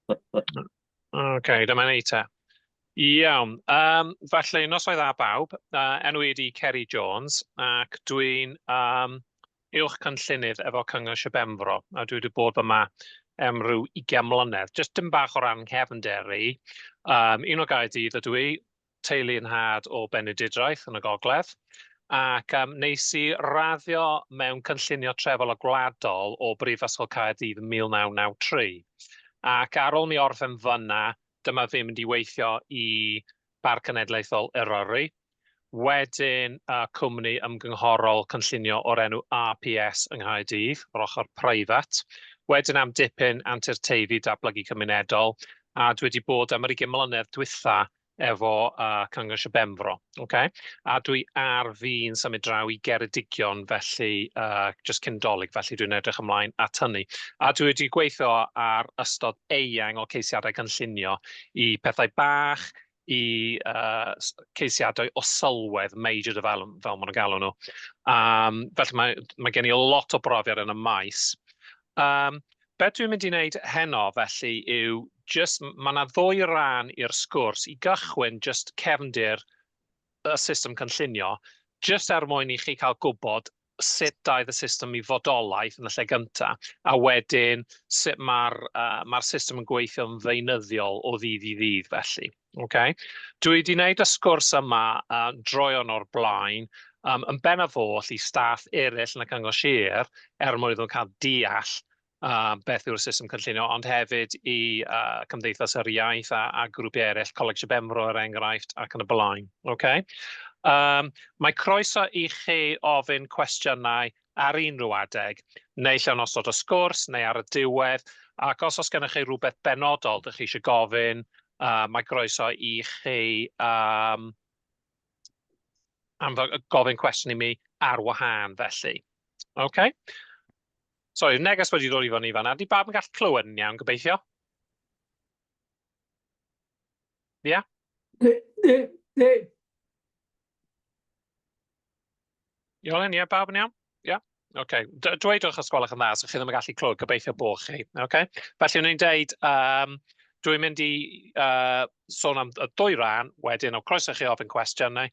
OK, dyma ni te. Iawn, felly noswaith dda bawb, enw i ydi Ceri Jones, ac dwi'n uwch cynllunydd efo Cyngor Sir Penfro, a dwi wedi bod yma am ryw 20 mlynedd. Jyst dim bach o ran cefnder i. Un o Gaerdydd ydw i, teulu yn nhad o Benedidraeth yn y Gogledd, ac nes i raddio mewn cynllunio trefol a gwladol o Brifysgol Caerdydd yn 1993. Ac ar ôl mi orffen fyna, dyma fi mynd i weithio i Bar Cenedlaethol Eryri. Wedyn cwmni ymgynghorol cynllunio o'r enw RPS yng Nghaerdydd, o'r ochr preifat. Wedyn am dipyn anturteifi datblygu cymunedol, a dwi wedi bod am yr 20 mlynedd dwytha efo Cyngor Sir Penfro. Okay? A dwi ar fi'n symud draw i Geredigion, felly just cyn dolyg, felly dwi'n edrych ymlaen at hynny. A dwi wedi gweithio ar ystod eang o ceisiadau cynllunio i pethau bach, i ceisiadau o sylwedd, major development, fel maen nhw'n galw nhw. Felly mae gen i lot o brofiad yn y maes. Be dwi'n mynd i wneud heno, felly, yw just, mae yna ddwy rhan i'r sgwrs i gychwyn just cefndir y system cynllunio, just mwyn i chi cael gwybod sut daeth y system i fodolaeth yn y lle gyntaf, a wedyn sut mae'r system yn gweithio yn ddeinyddiol o ddydd i ddydd, felly. Okay? Dwi wedi wneud y sgwrs yma droion o'r blaen, yn benafol i staff eraill yn y Cyngor Sir, mwyn iddyn nhw cael deall beth yw'r system cynllunio, ond hefyd i Cymdeithas yr Iaith a grwpiau eraill, Coleg Sir Penfro er enghraifft, ac yn y blaen. Okay? Mae croeso i chi ofyn cwestiynau ar unrhyw adeg, neu llawn osod o sgwrs, neu ar y diwedd, ac os oes gennych chi rhywbeth benodol ydych chi eisiau gofyn, mae croeso i chi gofyn cwestiwn i mi ar wahân, felly. Okay? Sorry, neges wedi dod i fyny fan'na. Di bawb yn gallu clywed yn iawn, gobeithio? Ie? Iolen, ie, bawb yn iawn? Ie? OK. Dweudwch os gwelwch yn dda, so chi ddim yn gallu clywed, gobeithio bod chi. OK? Felly, o'n i'n deud, dwi'n mynd i sôn am y ddwy rhan, wedyn o croeso chi ofyn cwestiynau.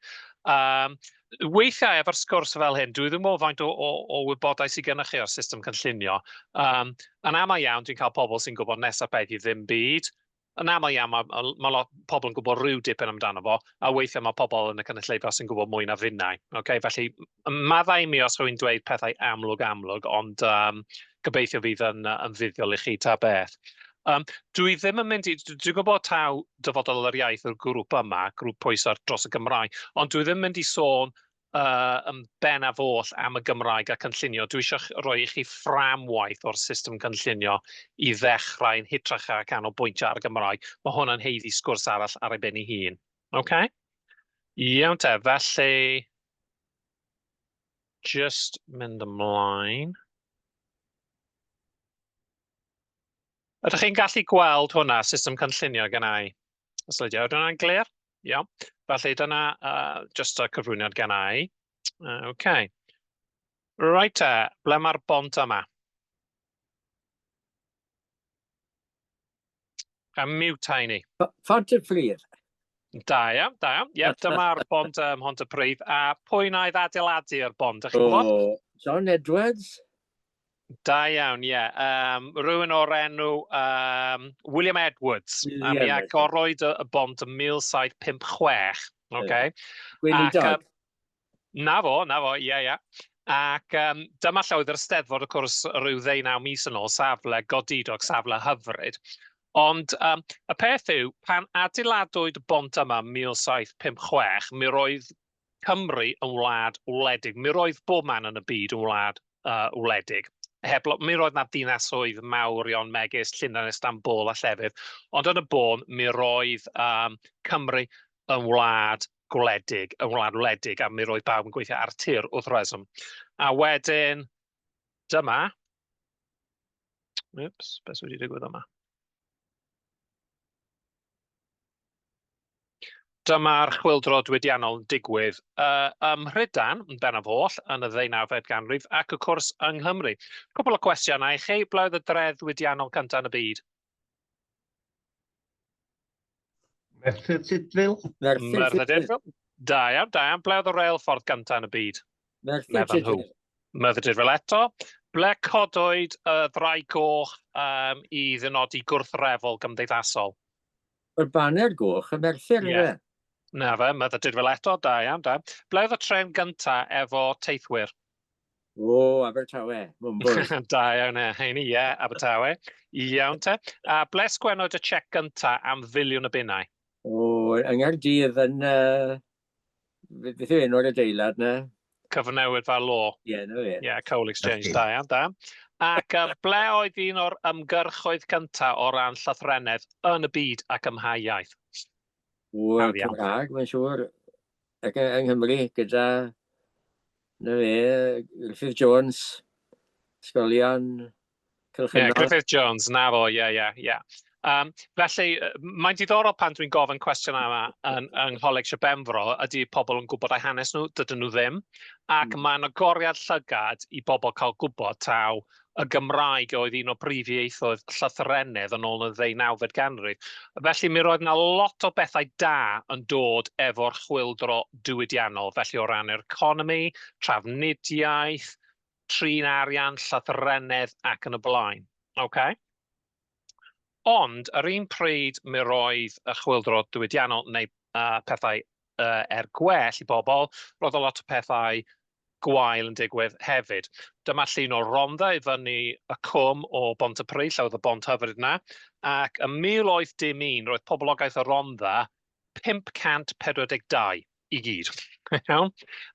Weithiau efo'r sgwrs fel hyn, dwi ddim o faint o wybodaeth sydd gennych chi o'r system cynllunio. Yn aml iawn, dwi'n cael pobl sy'n gwybod nesaf beth i ddim byd. Yn aml iawn, mae lot pobl yn gwybod rhyw dipyn amdano fo, a weithiau mae pobl yn y cynulleidfa sy'n gwybod mwy na finnau. Okay? Felly, maddau mi os rwy'n dweud pethau amlwg, ond gobeithio fydd yn fuddiol i chi ta beth. Dwi ddim yn mynd i, dwi'n gwybod taw Dyfodol yr Iaith yw'r grŵp yma, grŵp pwysau dros y Gymraeg, ond dwi ddim yn mynd i sôn yn benafol am y Gymraeg a cynllunio. Dwi eisiau rhoi i chi fframwaith o'r system cynllunio i ddechrau'n hytrach a canolbwyntio ar y Gymraeg. Mae hwnna'n heiddi sgwrs arall ar ei ben ei hun. Okay? Iawn te, felly just mynd ymlaen. Ydych chi'n gallu gweld hwnna, system cynllunio gen i? Ydych hwnna'n glir? Iawn. Felly dyna just y cyflwyniad gen i. OK. Right te, ble mae'r bont yma? A mute i ni. Ffordd y fflir. Da iawn, da iawn. Ie, dyma'r bont Hont y Prif. A pwy wnaeth adeiladu'r bont, ydych chi'n gwybod? John Edwards. Da iawn, ie. Rhywun o'r enw William Edwards. A mi agorwyd y bont yn 1756. Okay. Gweinidog. Na fo, ie. Ac dyma llawdd yr Eisteddfod, y cwrs, rhyw 19 mis yn ôl, safle godidog, safle hyfryd. Ond y peth yw, pan adeiladwyd y bont yma 1756, mi roedd Cymru yn wlad wledig. Mi roedd bob man yn y byd yn wlad wledig. Mi roedd na dinasoedd mawrion, megis, Llundain, Istanbul a llefydd. Ond yn y bôn, mi roedd Cymru yn wlad gwledig, yn wlad wledig, a mi roedd bawb yn gweithio ar tir wrth reswm. A wedyn, dyma. Oops, beth wedi digwydd yma? Dyma'r chwyldro diwydiannol yn digwydd ym Mhrydain, yn benafol, yn y 19fed ganrif, ac y cwrs yng Nghymru. Cwbl o cwestiynau i chi, ble oedd y dredd diwydiannol cyntaf yn y byd? Merthyr Tydfil. Merthyr Tydfil. Da iawn, da iawn. Ble oedd y reilffordd gyntaf yn y byd? Merthyr Tydfil. Merthyr Tydfil eto. Ble codwyd y ddrai goch i ddynodi gwrthrefol gymdeithasol? O'r baner goch, y Merthyr Ie. Na fe, Merthyr Tydfil eto, da iawn, da. Ble oedd y tren gyntaf efo teithwyr? O, Abertawe, Mwmbwr. Da iawn, heini, ie, Abertawe. Iawn te. A ble sgwennwyd y check gyntaf am filiwn y bunnau? O, yng Nghaerdydd yn... Beth yw enw'r adeilad na? Cyfnewid fel law. Ie, na fe. Ie, Coal Exchange, da iawn, da. Ac ble oedd un o'r ymgyrchoedd cyntaf o ran llythrennedd yn y byd ac ym mha iaith? O, Cymraeg, mae'n siŵr. Ac yng Nghymru, gyda... Na fe, Griffith Jones, ysgolion Cylchynol. Griffith Jones, na fo, ie. Felly, mae'n diddorol pan dwi'n gofyn cwestiwn yma yng Ngholeg Sir Penfro, ydy pobl yn gwybod eu hanes nhw, dydyn nhw ddim. Ac mae'n agoriad llygad i bobl cael gwybod taw y Gymraeg oedd un o brif ieithoedd llythrennedd yn ôl yn y 19th ganrif. Felly mi roedd yna lot o bethau da yn dod efo'r chwyldro diwydiannol. Felly o ran yr economi, trafnidiaeth, trin arian, llythrennedd ac yn y blaen. Okay? Ond, yr un pryd mi roedd y chwyldro diwydiannol neu pethau gwell i bobl, roedd lot o pethau gwael yn digwydd hefyd. Dyma llun o Rhondda i fyny y cwm o Bontypridd, lle oedd y bont hyfryd yna. Ac yn 1801, roedd poblogaeth y Rhondda 542 i gyd.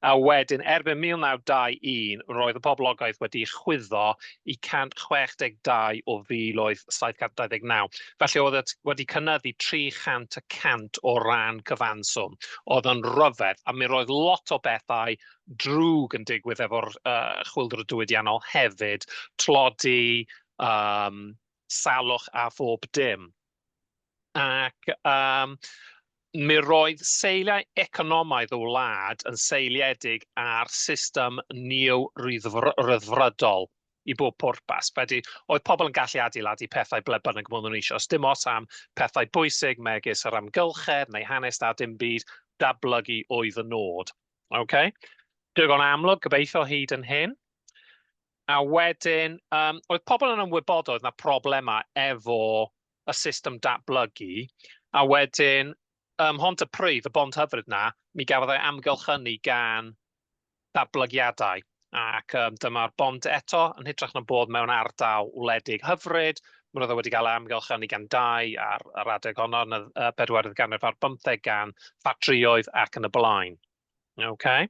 A wedyn, erbyn 1921, roedd y poblogaeth wedi chwyddo i 162 o filoedd 729. Felly oedd wedi cynyddu 300% o ran cyfanswm. Oedd yn ryfedd, a mi roedd lot o bethau drwg yn digwydd efo'r chwyldro diwydiannol hefyd, tlodi, salwch a phob dim. Ac mi roedd seiliau economaidd o wlad yn seiliedig ar system neo-ryddfrydol i bob pwrpas. Felly, oedd pobl yn gallu adeiladu pethau ble bynnag mwyn nhw eisiau. Os dim os am pethau bwysig megis yr amgylchedd neu hanes da dim byd, datblygu oedd y nod. Okay? Digon amlwg, gobeithio hyd yn hyn. A wedyn, oedd pobl yn ymwybodol oedd yna problemau efo y system datblygu, a wedyn, hont y prydd, y bont hyfryd na, mi gafodd ei amgylchynu gan datblygiadau. Ac dyma'r bont eto yn hytrach na bod mewn ardal wledig hyfryd. Mi roedd wedi cael amgylchynu gan dau ar adeg honno yn y 4th ganrif ar 15 gan ffatrïoedd ac yn y blaen. Okay?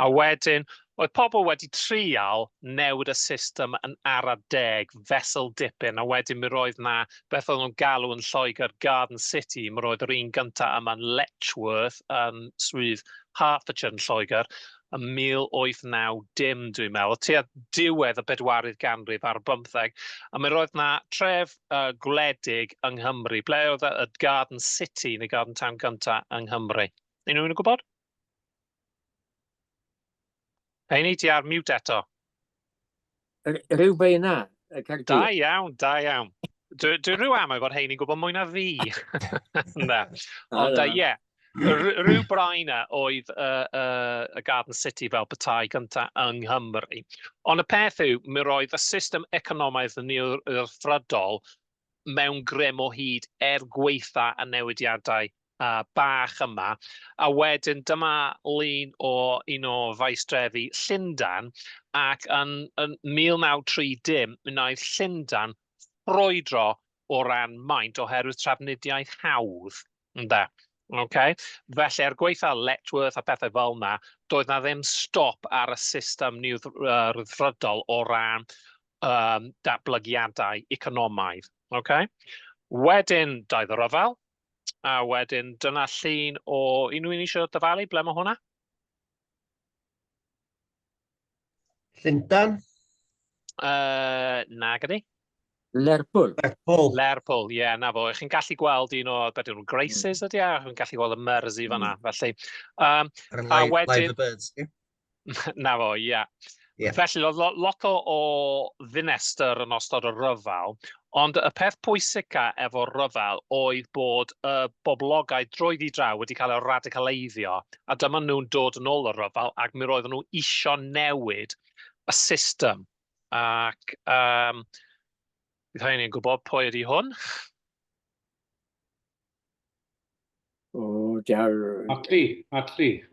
A wedyn, oedd pobl wedi trial newid y system yn ara deg, fesel dipyn, a wedyn mi roedd na beth oedd nhw'n galw yn Lloegr Garden City, mi roedd yr un gyntaf yma'n Letchworth yn swydd Hertfordshire yn Lloegr, yn 1890, dwi'n meddwl, tua diwedd y 4th ganrif ar 15, a mi roedd na tref gwledig yng Nghymru, ble oedd y Garden City neu Garden Town gyntaf yng Nghymru. Unrhyw un yn gwybod? Heini, ti ar mute eto. Rhyw beina. Da iawn. Dwi'n rhyw am fod heini'n gwybod mwy na fi. Ond ie, rhyw braina oedd y Garden City fel petai gyntaf yng Nghymru. Ond y peth yw, mi roedd y system economaidd yn neo-ryddfrydol mewn grym o hyd gweitha y newidiadau bach yma, a wedyn dyma lun o un o faestrefi Llundain, ac yn 1930 mi wnaeth Llundain ffrwydro o ran maint oherwydd trafnidiaeth hawdd. Okay? Felly, gweitha Letchworth a pethau fel yna, doedd na ddim stop ar y system neo-ryddfrydol o ran datblygiadau economaidd. Okay? Wedyn, daeth y ryfel. A wedyn, dyna llun o unrhyw un eisiau dyfalu, ble mae hwnna? Llundain? Na gyda. Lerpwl. Lerpwl, ie, na fo. Chi'n gallu gweld un o, beth yw'n Graces ydy, a chi'n gallu gweld y Mersey fan'na. Felly, a wedyn... Live the Birds, ie? Na fo, ie. Felly, oedd lot o ddinestr yn ystod y rhyfel, ond y peth pwysica efo rhyfel oedd bod y boblogau droed I draw wedi cael eu radicaleiddio, a dyma nhw'n dod yn ôl y rhyfel, ac mi roedden nhw isio newid y system. Ac bydd hynny'n gwybod pwy ydy hwn? O, diar... Atli. Ie.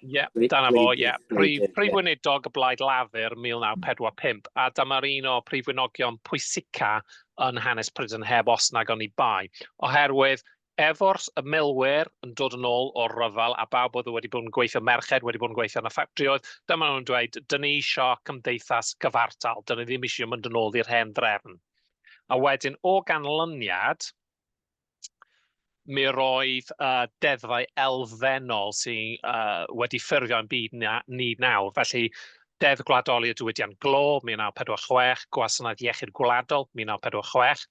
Ie, dyna fo, ie. Prif weinidog y Blaid Lafur 1945, a dyma'r un o prif weinidogion pwysica yn hanes Prydain heb os nag o'n I bai. Oherwydd, efo'r y milwyr yn dod yn ôl o'r rhyfel, a bawb oedd wedi bod yn gweithio merched, wedi bod yn gweithio yn y ffactrioedd, dyma nhw'n dweud, dyn ni eisiau cymdeithas gyfartal, dyn ni ddim eisiau mynd yn ôl i'r hen drefn. A wedyn, o ganlyniad, mi roedd deddfau elfennol sy'n wedi ffurfio yn byd ni nawr. Felly, Deddf Gwladoli y Diwydiant Glo, 1946, Gwasanaeth Iechyd Gwladol, 1946,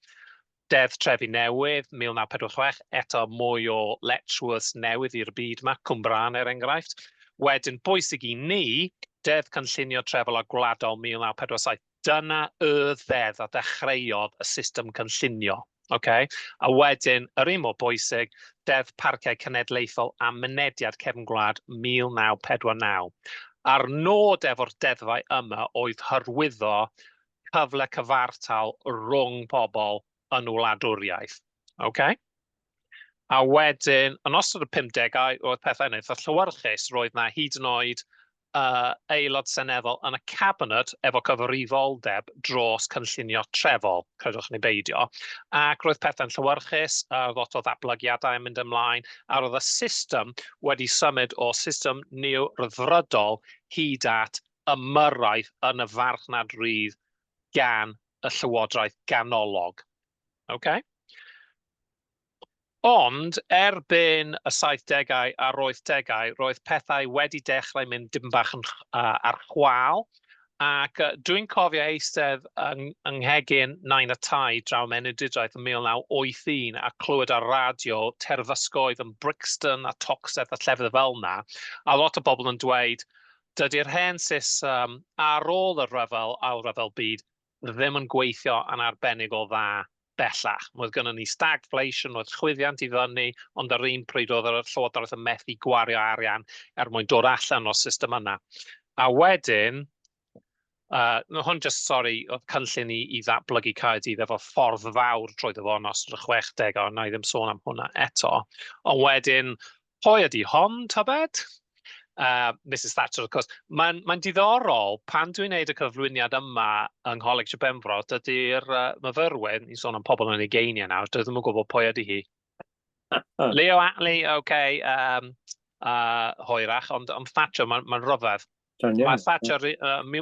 Deddf Trefi Newydd, 1946, eto mwy o Letchworths newydd i'r byd yma, Cwmbran er enghraifft. Wedyn, bwysig I ni, Deddf Cynllunio Trefol a Gwladol 1947, dyna y ddeddf a dechreuodd y system cynllunio. Okay. A wedyn, yr un mor bwysig, Deddf Parciau Cenedlaethol a Mynediad Cefn Gwlad 1949. A'r nod efo'r deddfau yma oedd hyrwyddo cyfle cyfartal rhwng pobl yn wladwriaeth. Okay. A wedyn, yn ystod y 50au, oedd pethau wneud, y Llywyrchus roedd na hyd yn oed aelod seneddol yn y cabinet efo cyfrifoldeb dros cynllunio trefol, credwch ni beidio. Ac roedd pethau'n llywyrchus, lot o ddatblygiadau yn mynd ymlaen, a roedd y system wedi symud o system neo-ryddfrydol hyd at ymyrraeth yn y farchnad rydd gan y llywodraeth ganolog. Okay? Ond, erbyn y 70au a'r 80au, roedd pethau wedi dechrau mynd dim bach ar chwal, ac dwi'n cofio eistedd yng nghegin Nain y Tai draw Menudidraeth yn 1981 a clywed ar radio terfysgoedd yn Brixton a Toxteth a llefydd fel yna, a lot o bobl yn dweud, dydy'r hen system ar ôl y rhyfel a'r rhyfel byd ddim yn gweithio yn arbennig o dda. Bellach. Oedd gynnon ni stagflation, oedd chwyddiant I fyny, ond ar un pryd oedd yr llywodraeth yn methu gwario arian mwyn dod allan o'r system yna. A wedyn, hwn just, oedd cynllun I ddatblygu Caerdydd efo ffordd fawr trwy fo yn ystod y 60au, na I ddim sôn am hwnna eto. Ond wedyn, pwy ydy hon, tybed? Mrs Thatcher, of course. Mae'n diddorol, pan dwi'n neud y cyflwyniad yma yng Ngholeg Sir Penfro, dydy'r myfyrwyr, ni'n sôn am pobl yn ei geiniau nawr, dydym yn gwybod pwy ydy hi. Leo Attlee, okay, hwyrach, ond Thatcher, mae'n rhyfedd. Mae Thatcher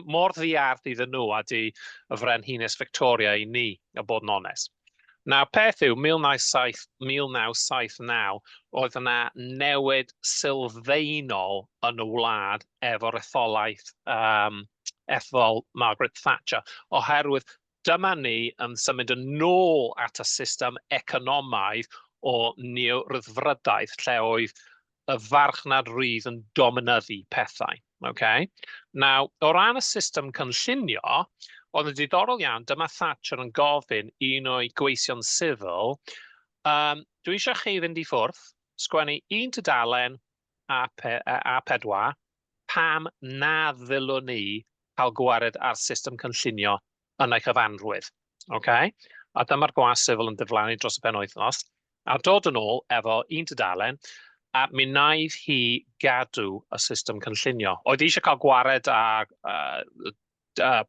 mor ddiarth iddyn nhw a di y frenhines Victoria I ni, a bod yn onest. Nawr, peth yw, 1979, oedd yna newid sylfaenol yn y wlad efo'r etholaeth ethol Margaret Thatcher, oherwydd dyma ni yn symud yn ôl at y system economaidd o neo-ryddfrydaeth, lle oedd y farchnad rydd yn dominyddu pethau. Okay? Nawr, o ran y system cynllunio, oedd yn diddorol iawn, dyma Thatcher yn gofyn un o'i gweision sifil, dwi eisiau chi fynd I ffwrdd, sgwennu un tudalen a pedwar, pam na ddylwn ni cael gwared ar system cynllunio yn ei chyfanrwydd. Okay? A dyma'r gwas sifil yn diflannu dros y penwythnos, a dod yn ôl efo un tudalen, a mi wnaeth hi gadw y system cynllunio. Oedd eisiau cael gwared a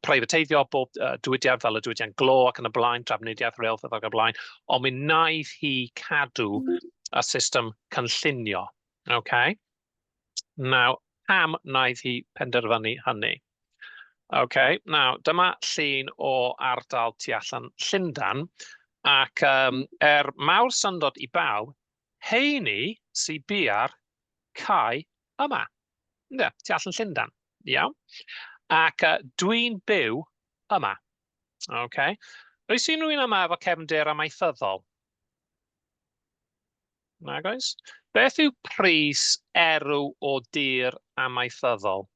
preifateiddio bob diwydiant fel y diwydiant glo ac yn y blaen, trafnidiaeth reilffordd ac yn y blaen, ond mi wnaeth hi cadw y system cynllunio. Okay? Nawr, pam wnaeth hi penderfynu hynny? Okay, nawr, dyma llun o ardal tu allan Llundain, ac mawr syndod I bawb, heini sy'n bia'r cae yma. Ynde, tu allan Llundain. Iawn? Ac dwi'n byw yma. Okay. Oes unrhyw un yma efo cefndir amaethyddol? Nag oes? Beth yw pris erw o dir amaethyddol?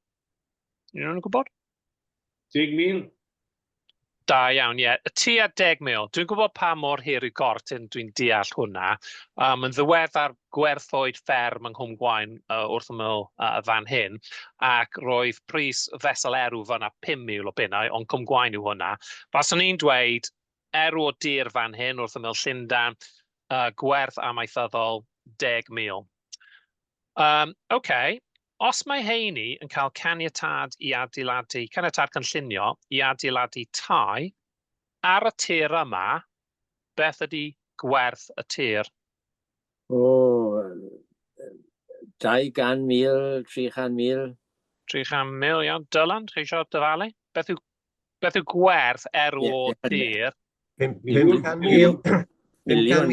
Unrhyw un yn gwybod? 10,000. Da iawn, ie. Y tua 10,000. Dwi'n gwybod pa mor hir i gort dwi'n deall hwnna. Yn ddiweddar gwerthoedd fferm yng Nghwm Gwaun wrth ymyl fan hyn, ac roedd pris fesel erw fyna 5,000 o bunnau, ond Cwm Gwaun yw hwnna. Faswn i'n dweud erw o dir fan hyn wrth ymyl Llundain, gwerth amaethyddol 10,000. Okay. Os mae heini yn cael caniatad cynllunio i adeiladu tai, ar y tir yma, beth ydy gwerth y tir? O, 200,000, 300,000. 300,000, iawn. Dylan, chi eisiau dyfalu? Beth yw gwerth erw o tir? 500,000. Miliwn.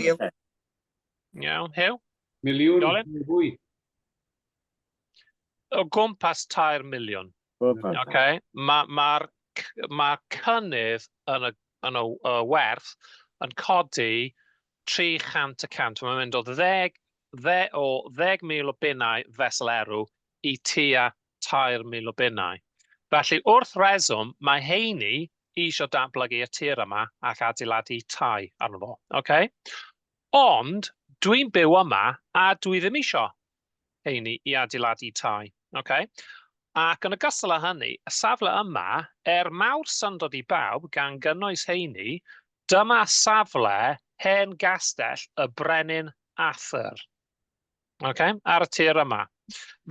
Iawn, Hyw? Miliwn. Fwy. O gwmpas 2,000,000. Okay. Mae'r cynnydd yn y werth yn codi 300%. Mae'n mynd o 10,000 o bunnau fesel erw i tua 2,000 o bunnau. Felly, wrth reswm, mae heini eisiau datblygu y tir yma ac adeiladu tai arno fo. Okay? Ond, dwi'n byw yma a dwi ddim eisiau heini i adeiladu tai. Okay? Ac yn ogystal â hynny, y safle yma, mawr syndod i bawb gan gynnwys heini, dyma safle hen gastell y Brenin Arthur. Okay? Ar y tir yma.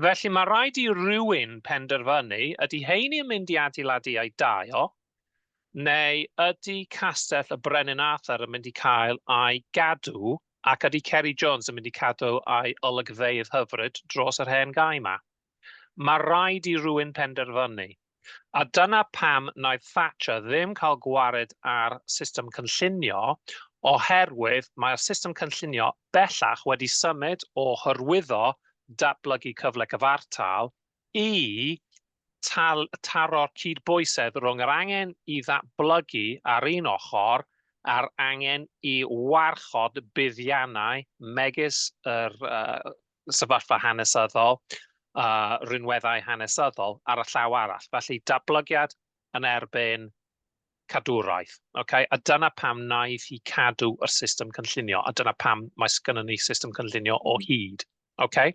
Felly mae rhaid i rywun penderfynu, ydy heini yn mynd i adeiladu ei dau, neu ydy castell y Brenin Arthur yn mynd i cael ei gadw, ac ydy Ceri Jones yn mynd i cadw ei olygfeydd hyfryd dros yr hen gai yma. Mae rhaid i rywun penderfynu. A dyna pam wnaeth Thatcher ddim cael gwared ar system cynllunio, oherwydd mae'r system cynllunio bellach wedi symud o hyrwyddo datblygu cyfle cyfartal i taro'r cydbwysedd rhwng yr angen i ddatblygu ar un ochr a'r angen i warchod buddiannau megis yr sefyllfa hanesyddol, rhinweddau hanesyddol ar y llaw arall. Felly datblygiad yn erbyn cadwraeth. Okay? A dyna pam wnaeth hi cadw y system cynllunio, a dyna pam mae sgynnon ni system cynllunio o hyd. Okay?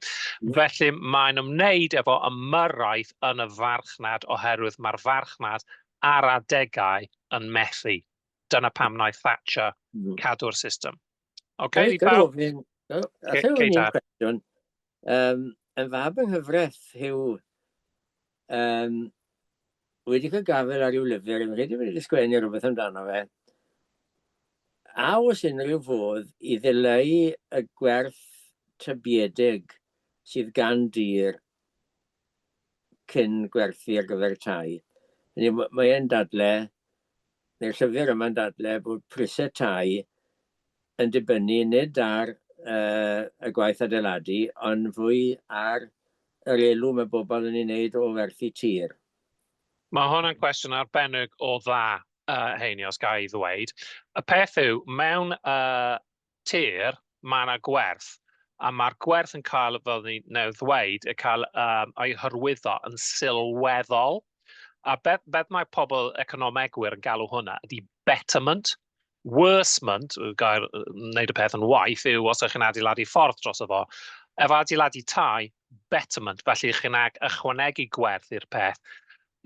Felly mae'n ymwneud efo ymyrraeth yn y farchnad oherwydd mae'r farchnad ar adegau yn methu. Dyna pam wnaeth Thatcher cadw'r system. Okay? Cwestiwn. Yn fab yng nghyfres Hyw wedi cael gafel ar ryw lyfr, yn rhaid i wedi sgwennu rhywbeth amdano fe. A oes unrhyw fodd i ddileu y gwerth tybiedig sydd gan dir cyn gwerthu ar gyfer tai. Mae'n dadle, neu'r llyfr yma'n dadle bod prisau tai yn dibynnu nid ar y gwaith adeiladu, ond fwy ar yr elw mae bobl yn ei wneud o werthu tir. Mae hwnna'n cwestiwn arbennig o dda, heini, os gael ei ddweud. Y peth yw, mewn tir, mae yna gwerth, a mae'r gwerth yn cael, fel ni newydd ddweud, yn cael ei hyrwyddo yn sylweddol. A beth mae pobl economegwyr yn galw hwnna ydy betterment. Worsement, gair wneud y peth yn waith, yw os ych chi'n adeiladu ffordd dros efo. Efo adeiladu tai, betterment, felly chi'n ychwanegu gwerth i'r peth.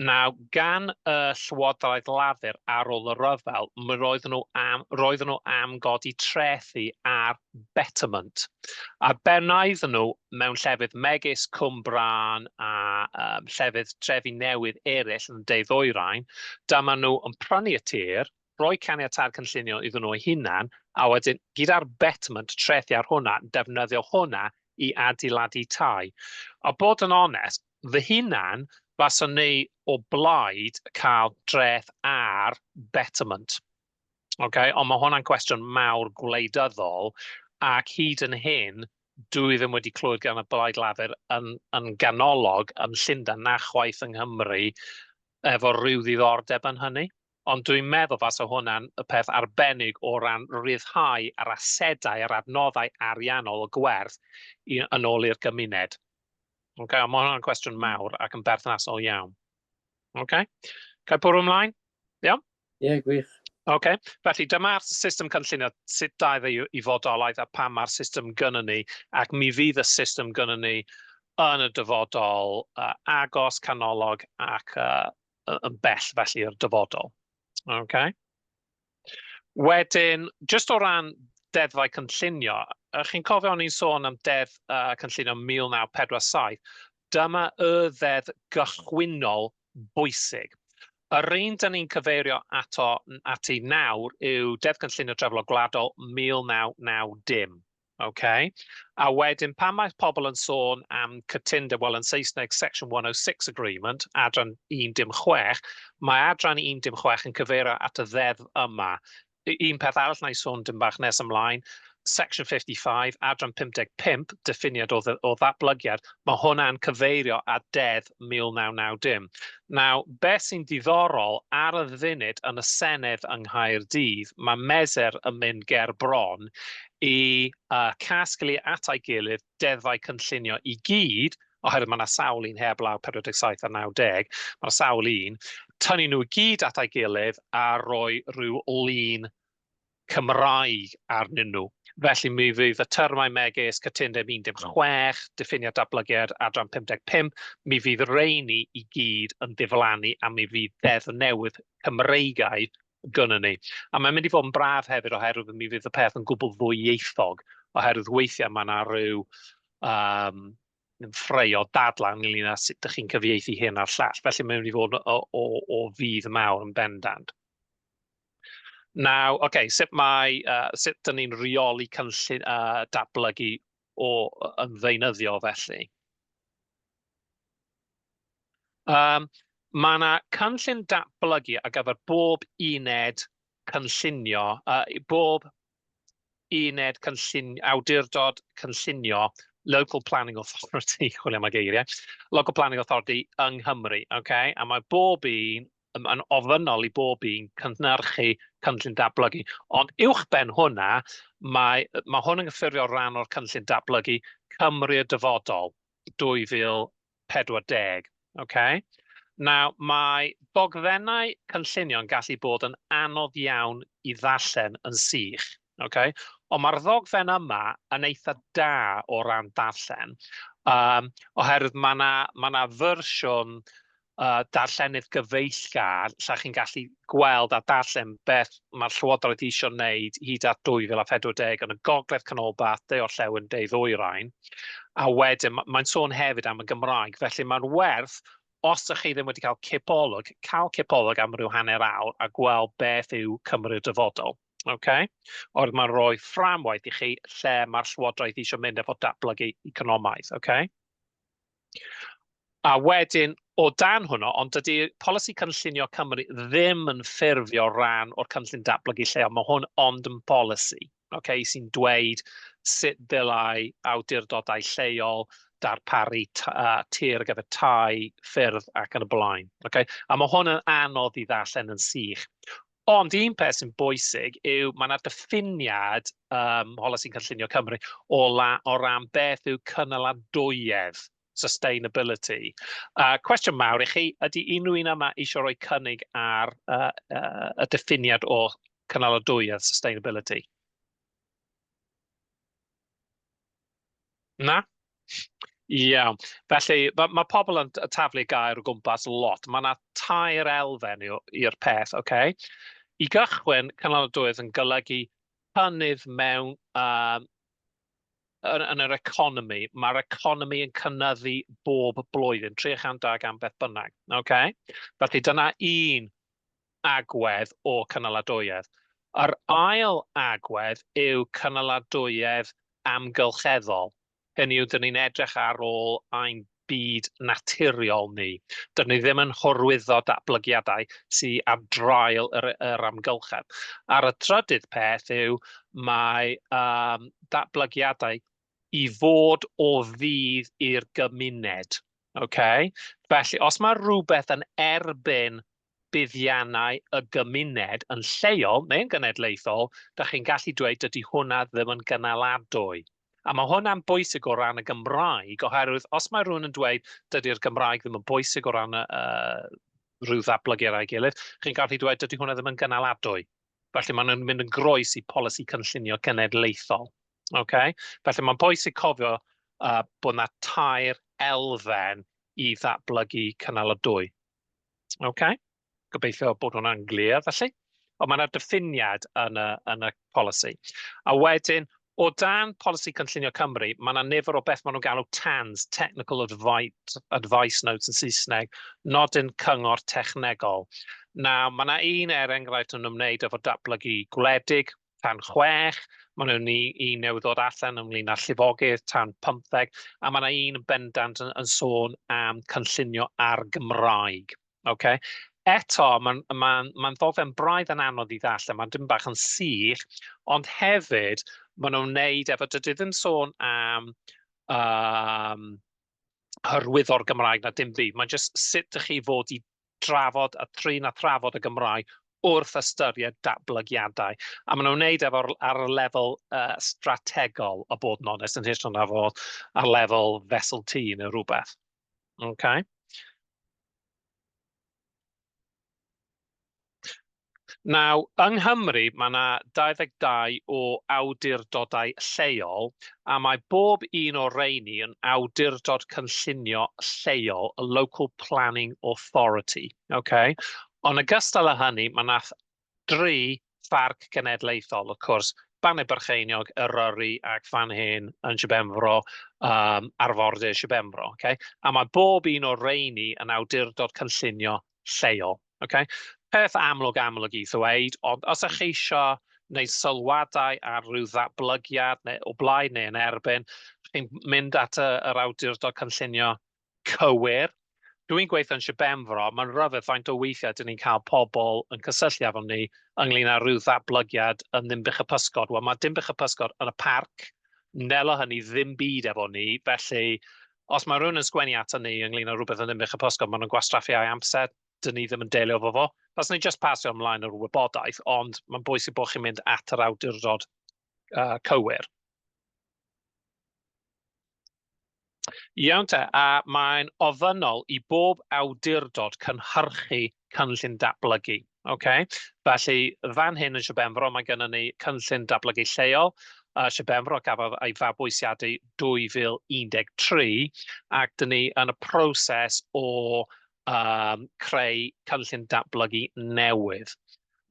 Nawr, gan y llywodraeth lafur ar ôl y rhyfel, roedden nhw am godi trethu ar betterment. A bennaedden nhw mewn llefydd megis Cwm Bran a llefydd trefi newydd eraill yn Deuddwyrain, dyma nhw yn prynu y tir, rhoi caniatad cynllunio iddyn nhw eu hunan, a wedyn gyda'r betterment trethu ar hwnna, defnyddio hwnna i adeiladu tai. A bod yn onest, fy hunan, faswn ni o blaid cael dreth ar betterment. Okay? Ond mae hwnna'n cwestiwn mawr gwleidyddol, ac hyd yn hyn, dwi ddim wedi clywed gan y blaid lafur yn ganolog ym Llundain na chwaith yng Nghymru efo rhyw ddiddordeb yn hynny. Ond dwi'n meddwl fasa hwnna'n y peth arbennig o ran ryddhau ar asedau, ar adnoddau ariannol o gwerth yn ôl i'r gymuned. Okay, ond mae hwnna'n cwestiwn mawr ac yn berthnasol iawn. Okay? Cael bwrw ymlaen? Iawn? Ie, gwych. OK, felly dyma'r system cynllunio sut daeth i fodolaeth a pam mae'r system gynnon ni, ac mi fydd y system gynnon ni yn y dyfodol agos, canolog ac yn bell felly i'r dyfodol. OK. Wedyn, just o ran deddfau cynllunio, chi'n cofio o'n i'n sôn am deddf cynllunio 1947, dyma y ddeddf gychwynnol bwysig. Yr un dyn ni'n cyfeirio ati nawr yw Deddf Cynllunio Trefol Gwladol 1990. Okay? A wedyn, pan mae pobl yn sôn am cytundeb, wel yn Saesneg Section 106 Agreement, adran 116, mae adran 116 yn cyfeirio at y ddeddf yma. Un peth arall na i sôn dim bach nes ymlaen, Section 55, adran 55, diffiniad o ddatblygiad, mae hwnna'n cyfeirio at deddf 1990. Nawr, beth sy'n diddorol ar y funud yn y Senedd yng Nghaerdydd, mae meser yn mynd ger bron i casglu at ei gilydd deddfau cynllunio i gyd, oherwydd mae yna sawl un heblaw 47 a 90, mae sawl un, tynnu nhw i gyd at ei gilydd a rhoi rhyw lun Cymraeg arnyn nhw. Felly mi fydd y termau megis cytundeb 16, diffiniad datblygiad adran 55, mi fydd reini i gyd yn diflannu a mi fydd deddf newydd Cymreigaidd gynnon ni. A mae'n mynd i fod yn braf hefyd oherwydd mi fydd y peth yn gwbl fwy ieithog, oherwydd weithiau mae yna rhyw ffreu o dadlau ynglyn â sut ydych chi'n cyfieithu hyn a'r llall. Felly mae'n mynd i fod o fydd mawr yn bendant. Now, OK, sut dyn ni'n reoli cynllun datblygu yn ddeunyddio felly? Mae yna cynllun datblygu ar gyfer bob uned cynllunio, bob uned awdurdod cynllunio, Local Planning Authority, chwilio am y geiriau, Local Planning Authority yng Nghymru, OK? A mae bob un yn ofynnol i bob un cynhyrchu cynllun datblygu. Ond uwchben hwnna, mae hwn yn gyffurio rhan o'r cynllun datblygu Cymru y dyfodol 2040. Okay? Now, mae dogfennau cynllunio yn gallu bod yn anodd iawn i ddarllen yn sych. Okay? Ond mae'r ddogfen yma yn eitha da o ran darllen, oherwydd mae yna fersiwn darllenydd gyfeillgar lle chi'n gallu gweld a darllen beth mae'r Llywodraeth eisiau wneud hyd at 2040 yn y Gogledd Canolbarth, De-orllewin, De-ddwyrain. A wedyn mae'n sôn hefyd am y Gymraeg, felly mae'n werth, os ydych chi ddim wedi cael cipolwg am ryw hanner awr a gweld beth yw Cymru dyfodol. Okay? Oherwydd mae'n rhoi fframwaith i chi lle mae'r Llywodraeth eisiau mynd efo datblygu economaidd. Okay? A wedyn, o dan hwnnw, ond dydy polisi cynllunio Cymru ddim yn ffurfio rhan o'r cynllun datblygu lleol, mae hwn ond yn polisi, okay, sy'n dweud sut ddylai awdurdodau lleol darparu tir ar gyfer tai, ffyrdd ac yn y blaen. Okay? A mae hwn yn anodd i ddarllen yn sych. Ond un peth sy'n bwysig yw mae yna diffiniad polisi cynllunio Cymru o ran beth yw cynaladwyedd, sustainability. Cwestiwn mawr i chi, ydy unrhyw un yma eisiau rhoi cynnig ar y diffiniad o cynaladwyedd, sustainability? Na? Iawn. Felly, mae pobl yn taflu gair o gwmpas lot. Mae yna tair elfen i'r peth, okay? I gychwyn, cynaladwyedd yn golygu cynnydd mewn yn yr economi. Mae'r economi yn cynyddu bob blwyddyn, 300 beth bynnag. Okay? Felly dyna un agwedd o cynaladwyedd. Yr ail agwedd yw cynaladwyedd amgylcheddol. Hynny yw, dyn ni'n edrych ar ôl ein byd naturiol ni. Dyn ni ddim yn hyrwyddo datblygiadau sydd ar draul yr amgylchedd. A'r y trydydd peth yw mae datblygiadau i fod o fydd i'r gymuned. Okay? Felly, os mae rhywbeth yn erbyn buddiannau y gymuned yn lleol neu'n genedlaethol, ydych chi'n gallu dweud dydy hwnna ddim yn gynaladwy. A mae hwnna'n bwysig o ran y Gymraeg, oherwydd os mae rhywun yn dweud dydy'r Gymraeg ddim yn bwysig o ran rhyw ddatblygu ar ei gilydd, chi'n gallu dweud dydy hwnna ddim yn gynaladwy. Felly maen nhw'n mynd yn groes i polisi cynllunio genedlaethol. Okay? Felly mae'n bwysig cofio bod yna tair elfen i ddatblygu cynaladwy. Okay? Gobeithio bod hwnna'n glir, felly. Ond mae yna diffiniad yn y polisi. A wedyn, o dan polisi cynllunio Cymru, mae yna nifer o beth maen nhw'n galw TANs, Technical Advice Notes yn Saesneg, nodyn cyngor technegol. Nawr, mae yna un enghraifft yn ymwneud efo datblygu gwledig, tan 6, mae nhw'n un newydd ddod allan ynglyn â llifogydd tan 15, a mae yna un bendant yn sôn am cynllunio ar Gymraeg. Okay? Eto, mae'n ddogfen braidd yn anodd i ddallt, mae'n dim bach yn sych, ond hefyd, maen nhw'n wneud efo, dydy ddim sôn am hyrwyddor Gymraeg na dim byd. Mae'n just sut ydych chi fod i drafod a trin a thrafod y Gymraeg wrth ystyried datblygiadau. A maen nhw'n wneud efo ar y lefel strategol, o bod yn onest, yn hytrach na fod ar lefel fesel T neu rhywbeth. Okay? Nawr, yng Nghymru, mae yna 22 o awdurdodau lleol, a mae bob un o reini yn awdurdod cynllunio lleol, a Local Planning Authority. Okay? Ond ogystal â hynny, mae yna 3 pharc genedlaethol, of course, Banau Brycheiniog, Eryri ac fan hyn yn Sir Penfro, arfordir Sir Penfro. Okay? A mae bob un o reini yn awdurdod cynllunio lleol. Okay? Peth amlwg i ddweud, ond os ych chi eisiau wneud sylwadau ar ryw ddatblygiad neu o blaid neu yn erbyn, chi'n mynd at yr awdurdod cynllunio cywir. Dwi'n gweithio yn Sir Penfro, mae'n rhyfedd faint o weithiau dyn ni'n cael pobl yn cysylltu efo ni ynglyn â ryw ddatblygiad yn Dinbych y Pysgod. Wel, mae Dinbych y Pysgod yn y parc, nelo hynny ddim byd efo ni, felly os mae rhywun yn sgwennu ato ni ynglyn â rhywbeth yn Dinbych y Pysgod, maen nhw'n gwastraffiau amser, dyn ni ddim yn delio efo fo. Fas ni just pasio ymlaen o'r wybodaeth, ond mae'n bwysig bod chi'n mynd at yr awdurdod cywir. Iawn te, a mae'n ofynnol i bob awdurdod cynhyrchu cynllun datblygu. Okay? Felly, fan hyn yn Sir Penfro, mae gennym ni cynllun datblygu lleol. Sir Penfro gafodd ei fabwysiadu 2013, ac dyn ni yn y proses o creu cynllun datblygu newydd.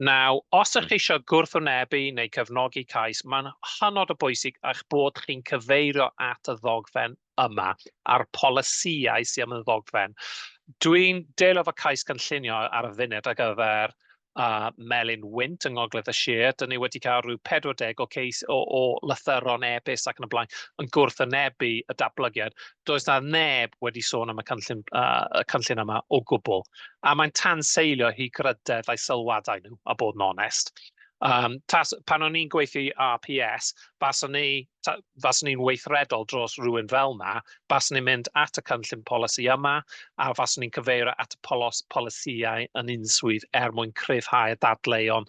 Nawr, os ydych chi eisiau gwrthwynebu neu cefnogi cais, mae'n hynod o bwysig eich bod chi'n cyfeirio at y ddogfen yma, a'r polisïau sydd am y ddogfen. Dwi'n delio efo cais cynllunio ar y funud ar gyfer Melyn Wynt yng Ngogledd y Sir. Dyn ni wedi cael rhyw 40 o lythyron e-byst ac yn y blaen yn gwrthwynebu y datblygiad. Does na neb wedi sôn am y cynllun yma o gwbl. A mae'n tanseilio hygrydedd a'i sylwadau nhw, a bod yn onest. Pan o'n i'n gweithio i RPS, faswn ni'n weithredol dros rhywun fel yma, faswn ni'n mynd at y cynllun polisi yma, a faswn ni'n cyfeirio at y polisïau yn unswydd mwyn cryfhau y dadleuon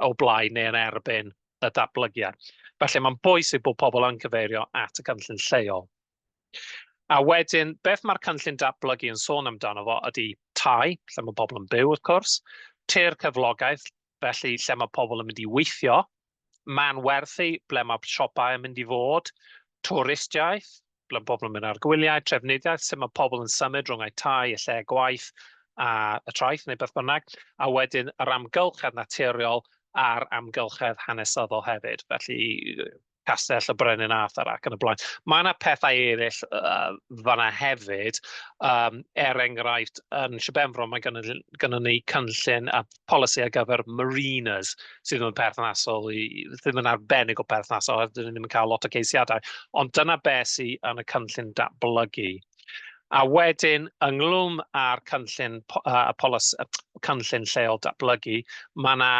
o blaid neu yn erbyn y datblygiad. Felly mae'n bwysig bod pobl yn cyfeirio at y cynllun lleol. A wedyn, beth mae'r cynllun datblygu yn sôn amdano fo ydy tai, lle mae pobl yn byw, wrth gwrs, tir cyflogaeth, felly lle mae pobl yn mynd i weithio, manwerthu, ble mae siopau yn mynd i fod, twristiaeth, ble mae pobl yn mynd ar gwyliau, trefnidiaeth, lle mae pobl yn symud rhwng eu tai, y lle gwaith a y traeth neu beth bynnag, a wedyn yr amgylchedd naturiol a'r amgylchedd hanesyddol hefyd, felly castell y brenin Arthur ac yn y blaen. Mae yna pethau eraill fanna hefyd, enghraifft yn Sir Penfro, mae gynnon ni cynllun a polisi ar gyfer mariners sydd yn perthnasol, ddim yn arbennig o perthnasol, dyn ni ddim yn cael lot o geisiadau, ond dyna beth sydd yn y cynllun datblygu. A wedyn, ynglwm â'r cynllun lleol datblygu, mae yna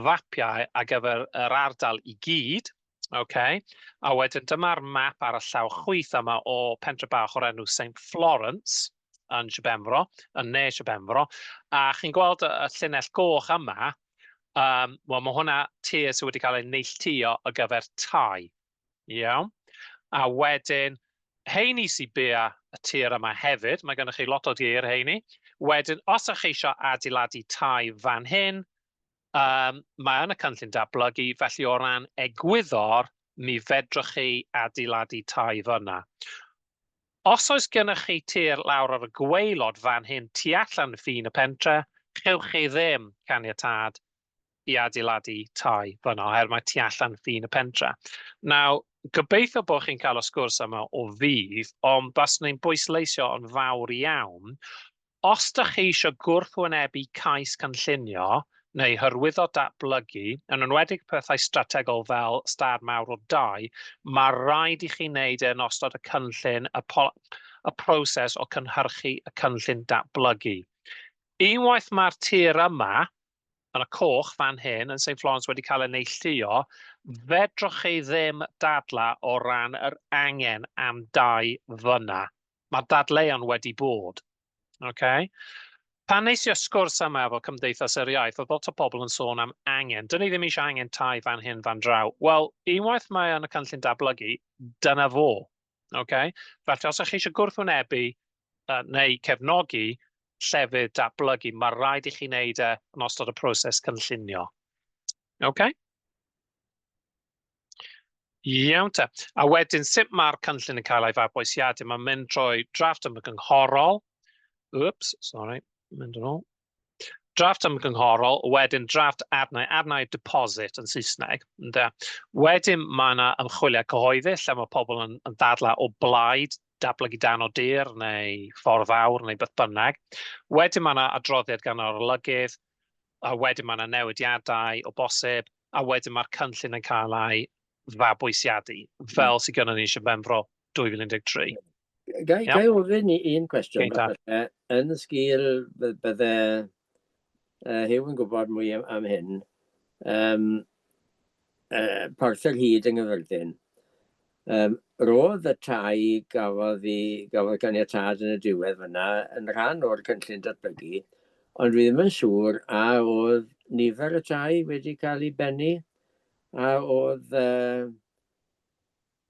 fapiau ar gyfer yr ardal i gyd, okay? A wedyn dyma'r map ar y llaw chwith yma o pentre bach o'r enw St Florence yn Sir Penfro, yn ne Sir Penfro, a chi'n gweld y llinell goch yma, wel mae hwnna tir sydd wedi cael ei neilltuo ar gyfer tai. Iawn? A wedyn, heini sy'n bia y tir yma hefyd, mae gennych chi lot o dir heini, Wedyn, os ych chi eisiau adeiladu tai fan hyn, mae yn y cynllun datblygu, felly o ran egwyddor, mi fedrwch chi adeiladu tai fyna. Os oes gennych chi tir lawr ar y gwaelod fan hyn tu allan ffin y pentre, chewch chi ddim caniatad i adeiladu tai fyna, oherwydd mae tu allan ffin y pentre. Nawr, gobeithio bod chi'n cael y sgwrs yma o fydd, ond bas ni'n bwysleisio yn fawr iawn, os ydych chi eisiau gwrthwynebu cais cynllunio neu hyrwyddo datblygu, yn enwedig pethau strategol fel stad mawr o dai, mae rhaid i chi wneud yn ystod y cynllun, y proses o cynhyrchu y cynllun datblygu. Unwaith mae'r tir yma, yn y coch fan hyn, yn St Florence wedi cael ei neilltuo, fedrwch chi ddim dadla o ran yr angen am dai fyna. Mae'r dadleuon wedi bod. Okay. Pan nes i'r sgwrs yma efo Cymdeithas yr Iaith, oedd lot o bobl yn sôn am angen. Dyn ni ddim eisiau angen tai fan hyn fan draw. Wel, unwaith mae yn y cynllun datblygu, dyna fo. Okay. Felly, os ych chi eisiau gwrthwynebu neu cefnogi llefydd datblygu, mae rhaid i chi wneud yn ystod y proses cynllunio. Okay. Iawn te. A wedyn, sut mae'r cynllun yn cael ei fabwysiadu? Mae'n mynd trwy drafft ymgynghorol. Oops, sorry. Mynd yn ôl. Drafft ymgynghorol, wedyn drafft adnau deposit yn Saesneg. Wedyn mae yna ymchwiliad cyhoeddus lle mae pobl yn dadla o blaid, datblygu dan o dir neu ffordd fawr neu beth bynnag. Wedyn mae yna adroddiad gan yr olygydd, a wedyn mae yna newidiadau o bosib, a wedyn mae'r cynllun yn cael ei fabwysiadu, fel sydd gynnon ni Sir Penfro 2013. Gai ofyn un cwestiwn, yn y sgil bydde Hyw yn gwybod mwy am hyn, Porth yr Hyd yng Nghyfyrddin, roedd y tai gafodd ganiatad yn y diwedd fyna yn rhan o'r cynllun datblygu, ond dwi ddim yn siŵr a oedd nifer y tai wedi cael ei bennu, a oedd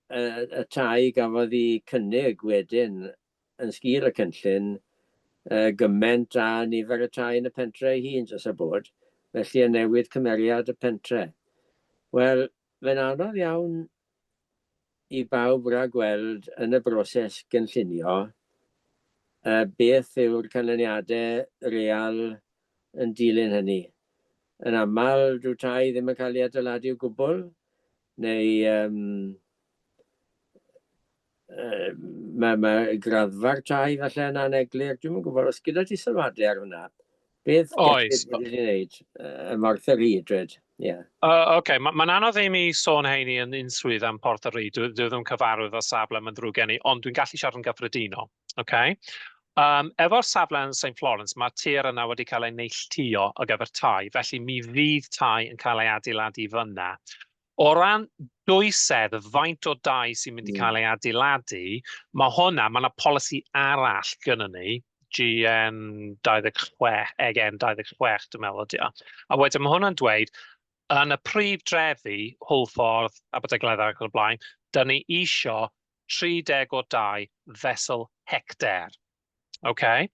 y tai gafodd ei cynnig wedyn yn sgil y cynllun gyment a nifer y tai yn y pentre ei hun jyst a bod, felly y newid cymeriad y pentre. Wel, fe'n anodd iawn i bawb rhagweld yn y broses gynllunio beth yw'r canlyniadau real yn dilyn hynny. Yn aml, dyw tai ddim yn cael ei adeiladu o gwbl, neu mae graddfa'r tai falle yn aneglur. Dwi'n gwybod os gyda ti sylwadau ar hwnna. Beth Oes. wedi wneud y Porth yr Hyd, Ryd? Okay. Mae'n anodd i mi sôn heini yn unswydd am Porth yr Hyd. Dwi ddim cyfarwydd o safle mae'n ddrwg gen i, ond dwi'n gallu siarad yn gyffredinol. Okay. Efo'r safle yn St Florence, mae tir yna wedi cael ei neilltuo o gyfer tai, felly mi fydd tai yn cael ei adeiladu fyna. O ran dwysedd, y faint o dai sy'n mynd i cael ei adeiladu, mae yna polisi arall gyda ni, GN 26, EGN 26, dwi'n meddwl ydy o. A wedyn mae hwnna'n dweud, yn y prif drefi, Hwlffordd, Aberdaugleddau ac yn y blaen, da ni isio 30 o dai fesel hectar. Okay.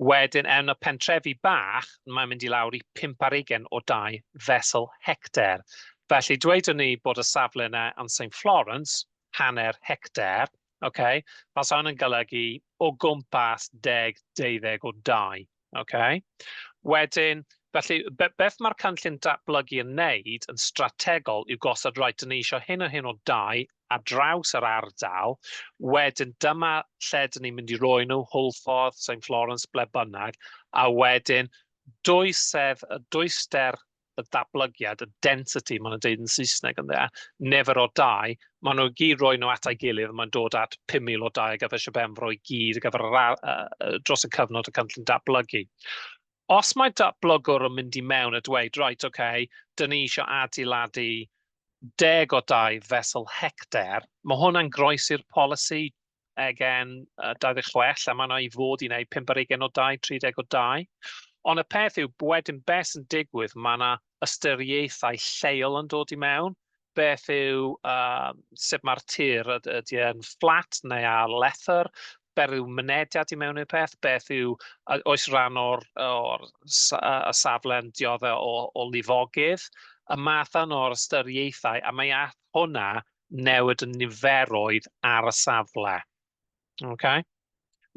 Wedyn, yn y pentrefi bach, mae'n mynd i lawr i 25 o dai fesel hectar. Felly, dweud ni bod y safle yna yn St Florence, hanner hectar, okay? Fas hwn yn golygu o gwmpas 10-12 o dai. Okay? Wedyn, felly, beth mae'r cynllun datblygu yn neud yn strategol yw gosod rhaid dyn ni eisiau hyn o dai a draws yr ardal, wedyn dyma lle dyn ni'n mynd i roi nhw, Hwlffordd, St Florence, ble bynnag, a wedyn dwysder y datblygiad, y density, maen nhw'n deud yn Saesneg yn dda, nifer o dai, maen nhw gyd roi nhw at ei gilydd, mae'n dod at 5,000 o dai a gyfer Sir Penfro i gyd, a gyfer dros y cyfnod y cynllun datblygu. Os mae datblygwr yn mynd i mewn a dweud, right, okay, dyn ni eisiau adeiladu 10 o dai fesel hectar, mae hwnna'n groesi'r polisi EGN 26, a mae yna i fod i wneud 25 o dai, 30 o dai. Ond y peth yw, wedyn beth sy'n digwydd, mae yna ystyriaethau lleol yn dod i mewn. Beth yw sut mae'r tir, ydy yn fflat neu a lethr, beth yw mynediad I mewn i'r peth, beth yw, oes rhan o'r safle yn dioddau o lifogydd, y math yna o'r ystyriaethau, a mae hwnna newid y niferoedd ar y safle. Okay?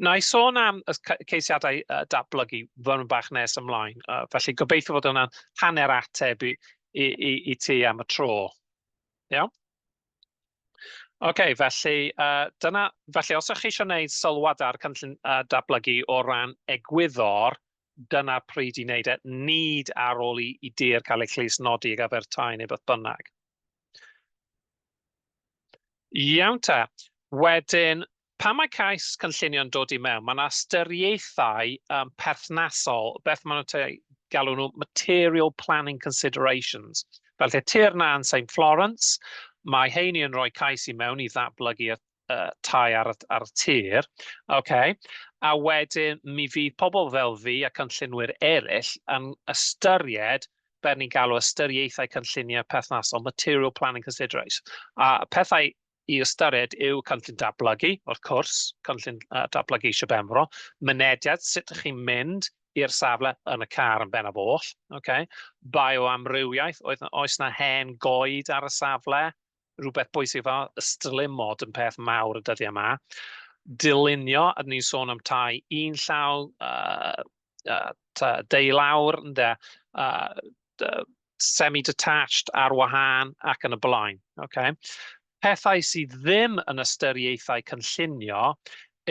Na I sôn am y ceisiadau datblygu fan bach nes ymlaen, felly gobeithio fod hwnna'n hanner ateb I ti am y tro. Iawn? Felly, felly os ydych chi eisiau gwneud sylwad ar cynllun datblygu o ran egwyddor, dyna pryd I wneud e, nid ar ôl I dir cael ei clusnodi I gyfer tai neu beth bynnag. Iawn te. Wedyn, pan mae cais cynllunio'n dod I mewn, mae yna ystyriaethau perthnasol, beth maen nhw'n galw nhw material planning considerations. Felly, tir na yn St Florence, mae heini yn rhoi cais I mewn I ddatblygu tai ar y tir. A wedyn, mi fydd pobl fel fi a cynllunwyr eraill yn ystyried be ni'n galw ystyriaethau cynllunio perthnasol, material planning considerations. A pethau I ystyried yw cynllun datblygu, wrth cwrs, cynllun datblygu Sir Penfro, mynediad, sut ydych chi'n mynd i'r safle yn y car yn ben o boll, bioamrywiaeth, oes na hen goed ar y safle, rhywbeth bwysig fel ystylymod yn peth mawr y dyddiau yma. Dylunio, ydyn ni'n sôn am tai un llaw, deulawr, semi-detached ar wahân ac yn y blaen. Pethau sydd ddim yn ystyriaethau cynllunio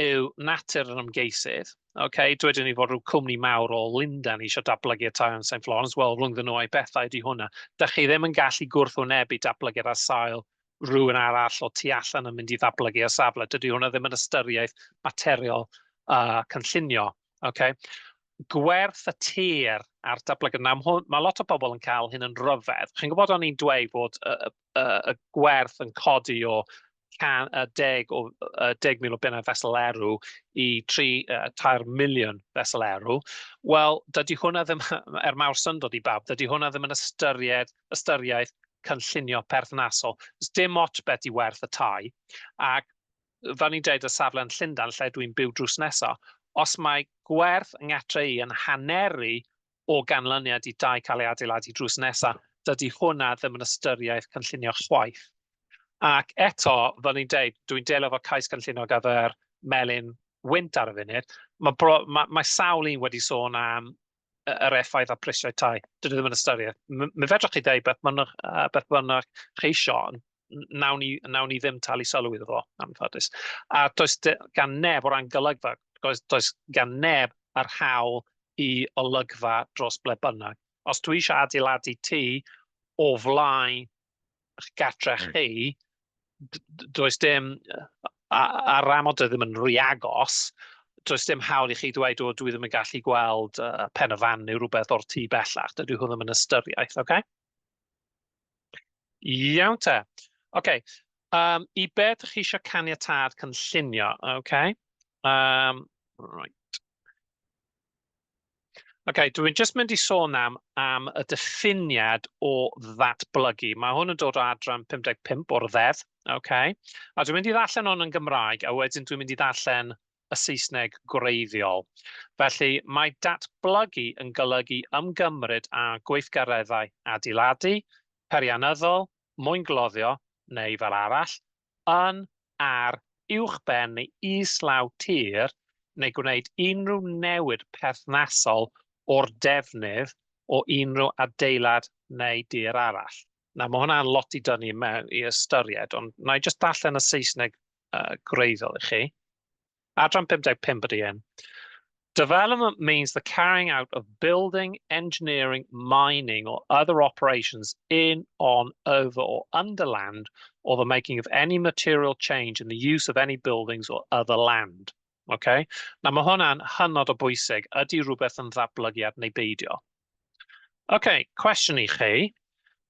yw natur yr ymgeisydd. Dwedwn ni fod rhyw cwmni mawr o Lundain eisiau datblygu tai yn St Florence, wel, rhwngddyn nhw a'i bethau ydy hwnna. Dych chi ddim yn gallu gwrthwynebu datblygu'r ar sail rhywun arall o tu allan yn mynd I ddatblygu y safle. Dydy hwnna ddim yn ystyriaeth materiol cynllunio. Gwerth y tir ar datblygu. Mae lot o bobl yn cael hyn yn ryfedd. Chi'n gwybod o'n i'n dweud bod y gwerth yn codi o 10,000 o bunnau fesel erw I 3 miliwn fesel erw. Wel, dydy hwnna ddim, mawr syndod I bawb, dydy hwnna ddim yn ystyriaeth cynllunio perthnasol. Dim ots beth I werth y tai. Ac fel ni'n dweud y safle yn Llundain, lle dwi'n byw drws nesaf, os mae gwerth yng ngatre I yn haneru o ganlyniad I dau cael ei adeiladu drws nesaf, dydy hwnna ddim yn ystyriaeth cynllunio chwaith. Ac eto, fel ni'n dweud, dwi'n delio efo cais cynllunio gyfer melyn wynt ar y funud, mae sawl un wedi sôn am yr effaith a prisiau tai. Dydy ddim yn ystyriaeth. Mi fedrwch chi dweud beth bynnag chi eisiau, nawn ni ddim talu sylw iddo fo, anffodus. A does gan neb o ran golygfa, does gan neb yr hawl I olygfa dros ble bynnag. Os dwi eisiau adeiladu tŷ o flaen eich gartre chi, does dim, a'r amod ddim yn rhy agos, does dim hawl I chi dweud o dwi ddim yn gallu gweld pen y fan neu rhywbeth o'r tŷ bellach, dydw hwn ddim yn ystyriaeth, Iawn te. I beth chi eisiau caniatâd cynllunio, Dwi'n just mynd I sôn am y diffiniad o ddatblygu. Mae hwn yn dod o adran 55 o'r ddeddf, A dwi'n mynd I ddarllen hwn yn Gymraeg, a wedyn dwi'n mynd I ddarllen y Saesneg gwreiddiol. Felly, mae datblygu yn golygu ymgymryd â gweithgareddau adeiladu, perianyddol, mwyngloddio, neu fel arall, yn, ar, uwchben neu islaw tir, neu gwneud unrhyw newid perthnasol o'r defnydd o unrhyw adeilad neu dir arall. Mae hwnna'n lot I dynnu mewn I ystyried, ond na I just darllen y Saesneg gwreiddiol I chi. Adran 55 ydy hyn. Development means the carrying out of building, engineering, mining, or other operations in, on, over, or under land, or the making of any material change in the use of any buildings or other land. Na mae hwnna'n hynod o bwysig, ydy rhywbeth yn ddatblygiad neu beidio. Cwestiwn I chi.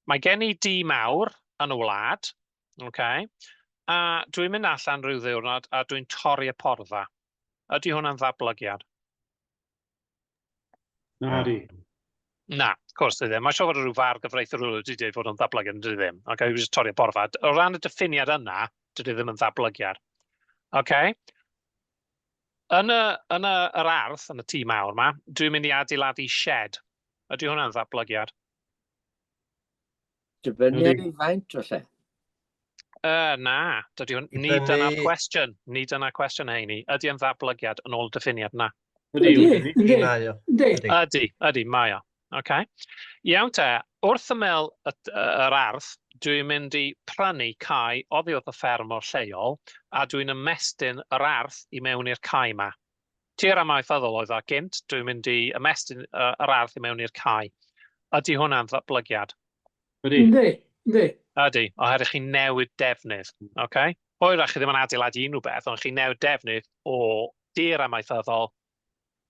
Mae gen I dŷ mawr yn y wlad, a dwi'n mynd allan rhyw ddiwrnod a dwi'n torri y porfa. Ydy hwnna'n ddatblygiad? Na di. Na, of course di ddim. Mae siŵr fod rhyw far gyfreithio rhywle wedi dweud fod yn ddatblygiad, dydy ddim. Dwi'n just torri y porfa. O ran y diffiniad yna, dydy ddim yn ddatblygiad. yr ardd, yn y tŷ mawr yma, dwi'n mynd I adeiladu shed. Ydy hwnna'n ddatblygiad? Dibynnu ar ei faint o lle. Na, ni dyna'r cwestiwn. Ni dyna'r cwestiwn heini. Ydy yn ddatblygiad yn ôl diffiniad na? Ydy, mae o. Okay. Iawn te, wrth ymyl yr ardd, dwi'n mynd I prynu cae oddi wrth y ffermwr lleol, a dwi'n ymestyn yr ardd I mewn i'r cae yma. Tir amaethyddol oedd o gynt, dwi'n mynd I ymestyn yr ardd I mewn i'r cae. Ydy hwnna'n ddatblygiad? Ydy. Ydy, oherwydd chi newid defnydd. Okay? Hwyrach chi ddim yn adeiladu unrhyw beth, ond chi newid defnydd o dir amaethyddol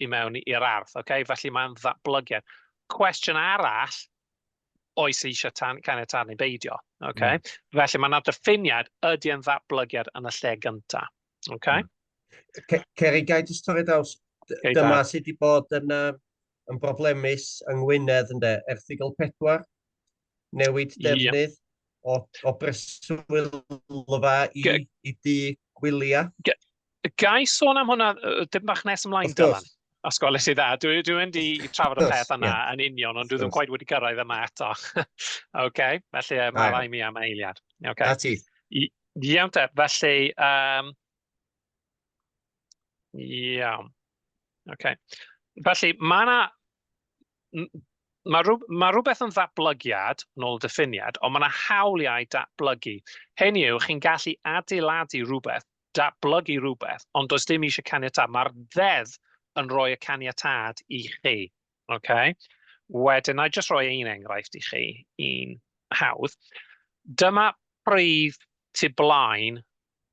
I mewn i'r ardd. Okay? Felly mae'n ddatblygiad. Cwestiwn arall, oes eisiau caniatad neu beidio. Okay? Felly mae'n diffiniad ydy yn ddatblygiad yn y lle gyntaf. Okay? Ceri, gai jyst torri draws, dyma sydd wedi bod yn broblemus yng Ngwynedd erthigol 4, newid defnydd o breswylfa I dŷ gwylia. Gai sôn am hwnna, dim bach nes ymlaen Dylan? Os gwelais I dda, dwi'n mynd I trafod y peth yna yn union, ond dwi ddim quite wedi gyrraedd yma eto. Okay? Felly mae rai mi am eiliad. Okay? A ti. Iawn te, felly... Iawn. Okay. Felly mae rhywbeth yn ddatblygiad yn ôl diffiniad, ond mae yna hawliau datblygu. Hyn yw, chi'n gallu adeiladu rhywbeth, datblygu rhywbeth, ond does dim eisiau caniatad. Mae'r ddeddf yn rhoi y caniatad I chi. Okay? Wedyn, na jyst rhoi un enghraifft I chi, un hawdd. Dyma prif tu blaen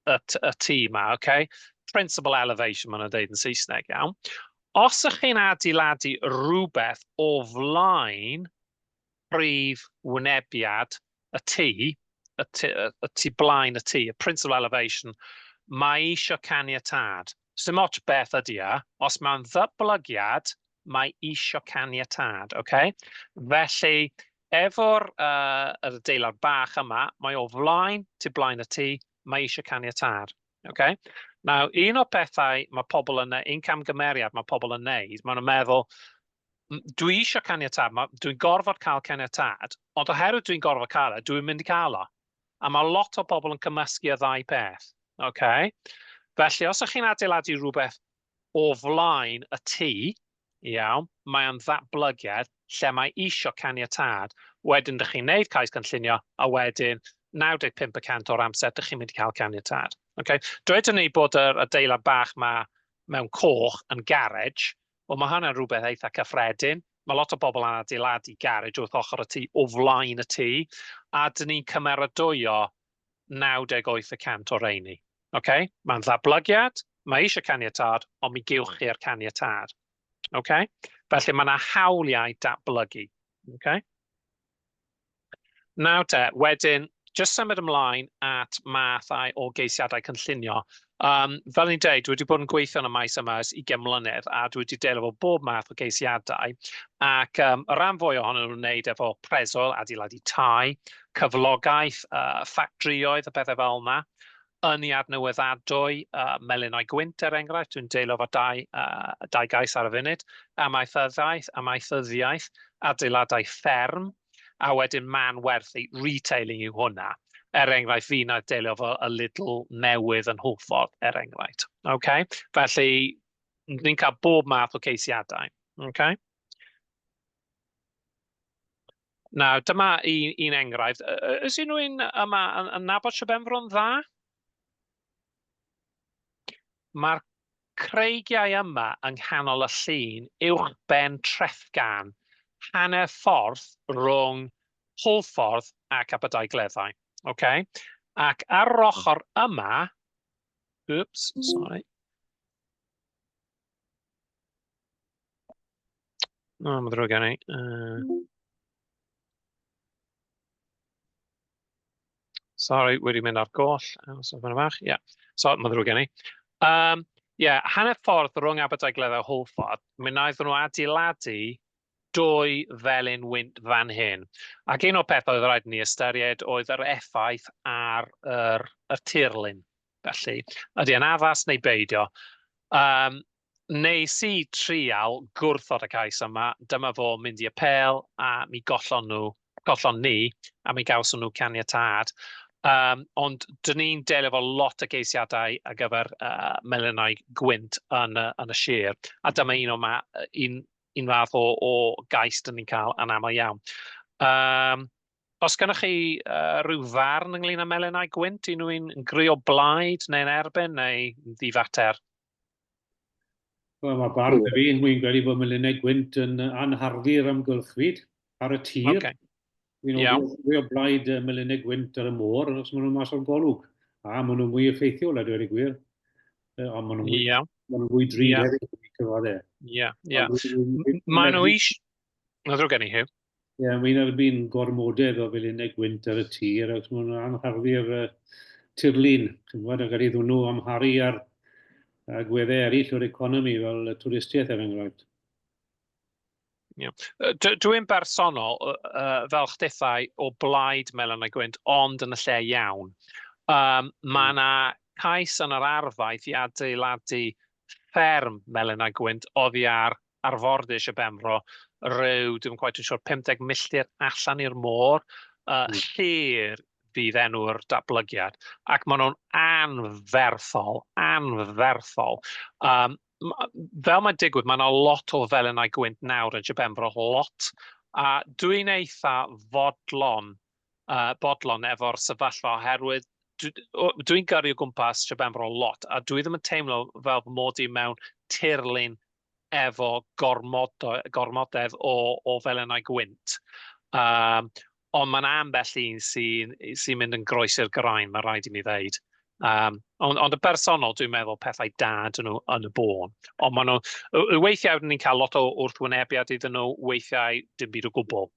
y tŷ yma, okay? Principal elevation, maen nhw'n dweud yn Saesneg, iawn. Os ych chi'n adeiladu rhywbeth o flaen prif wynebiad y tu blaen y tŷ, y principal elevation, mae eisiau caniatad. Sim ots beth ydy os mae'n ddatblygiad, mae eisiau caniatad, okay? Felly, efo'r adeilad bach yma, mae o flaen tu blaen y tŷ, mae eisiau caniatad, okay? Now, un o bethau mae pobl yn un camgymeriad mae pobl yn neud, maen nhw'n meddwl, dwi eisiau caniatad, dwi'n gorfod cael caniatad, ond oherwydd dwi'n gorfod cael dwi'n mynd I cael o. A mae lot o bobl yn cymysgu y ddau beth, okay? Felly, os ych chi'n adeiladu rhywbeth o flaen y tŷ, iawn, mae'n ddatblygiad lle mae eisiau caniatad, wedyn ydych chi'n neud cais cynllunio, a wedyn 95% o'r amser ydych chi'n mynd I cael caniatad. Okay? Dwedwn ni bod yr adeilad bach mewn coch yn garage, wel mae hwnna'n rhywbeth eitha cyffredin. Mae lot o bobl yn adeiladu garage wrth ochr y tŷ o flaen y tŷ, a dyn ni'n cymeradwyo 98% o'r reini. Okay? Mae'n ddatblygiad, mae eisiau caniatad, ond mi gewch chi'r caniatad. Okay? Felly mae yna hawliau datblygu. Okay? Nawr te, wedyn, just symud ymlaen at mathau o geisiadau cynllunio. Fel ni'n dweud, dwi wedi bod yn gweithio yn y maes yma ers 20 mlynedd, a dwi wedi delio efo bob math o geisiadau, ac y rhan fwy ohonyn nhw'n wneud efo preswyl, adeiladu tai, cyflogaeth, ffactrioedd, y bethau fel yna, ynni adnewyddadwy, melinau gwynt enghraifft, dwi'n delio efo dau gais ar y funud, amaethyddiaeth, adeiladau fferm, a wedyn man werthu, retailing yw hwnna. Enghraifft fi na delio efo y Lidl newydd yn Hwlffordd, enghraifft. Okay? Felly, ni'n cael bob math o ceisiadau. Okay? Nawr, dyma un enghraifft. Ys unrhyw un yma yn nabod Sir Penfro'n dda? Mae'r creigiau yma yng nghanol y llun uwch ben treffgan, hanner ffordd rhwng Hwlffordd ac Aberdaugleddau. Okay? Ac ar yr ochr yma, oops, sorry. No, mae'n ddrwg gen I. Sorry, wedi mynd ar goll. So, mae'n fach. Yeah. So, mae'n ddrwg gen I. Hanner ffordd rhwng Aberdaugleddau a Hwlffordd, mi wnaeth nhw adeiladu 2 felin wynt fan hyn. Ac un o peth oedd rhaid ni ystyried oedd yr effaith ar yr tirlun. Felly, ydy yn addas neu beidio. Nes I trial gwrthod y cais yma, dyma fo mynd i apel, a mi gollon ni, a mi gawson nhw caniatad. Ond dyn ni'n delio fo lot o geisiadau ar gyfer melinau gwynt yn y sir. A dyma un fath o gais dyn ni'n cael yn aml iawn. Os gennych chi rhyw farn ynglyn â melinau gwynt, unrhyw un gry o blaid neu'n erbyn neu ddifater? Wel, mae barn y fi yn mwyn gweld bod melinau gwynt yn anharddu'r amgylchfyd ar y tir. Okay. Fwy o blaid melinau gwynt ar y môr, os maen nhw'n mas o'r golwg. A maen nhw'n mwy effeithiol, a dweud y gwir. Ond maen nhw'n fwy drud hefyd, cyfadau. Maen nhw eisiau... Mae'n ddrwg gen i, Hugh. Ie, mae'n erbyn gormodedd o melinau gwynt ar y tir, ac maen nhw'n anharddu'r tirlun. Ac ar iddyn nhw amharu ar agweddau eraill o'r economi fel twristiaeth er enghraifft. Dwi'n bersonol fel chdithau o blaid melinau gwynt, ond yn y lle iawn. Mae yna cais yn yr arfaeth i adeiladu fferm melinau gwynt oddi ar arfordir Sir Penfro rhyw, dwi'n gwaith yn siŵr, 50 milltir allan i'r môr, llir fydd enw'r datblygiad, ac maen nhw'n anferthol. Fel mae'n digwydd, mae yna lot o felinau gwynt nawr yn Sir Penfro, lot. A dwi'n eitha bodlon efo'r sefyllfa oherwydd dwi'n gyrru o gwmpas Sir Penfro lot, a dwi ddim yn teimlo fel mod i mewn tirlun efo gormodedd o felinau gwynt. Ond mae'n ambell un sy'n mynd yn groes i'r graen, mae rhaid i ni ddeud. Ond y bersonol, dwi'n meddwl pethau da dyn nhw yn y bôn. Ond maen nhw, weithiau ni'n cael lot o wrthwynebiad iddyn nhw, weithiau dim byd o gwbl.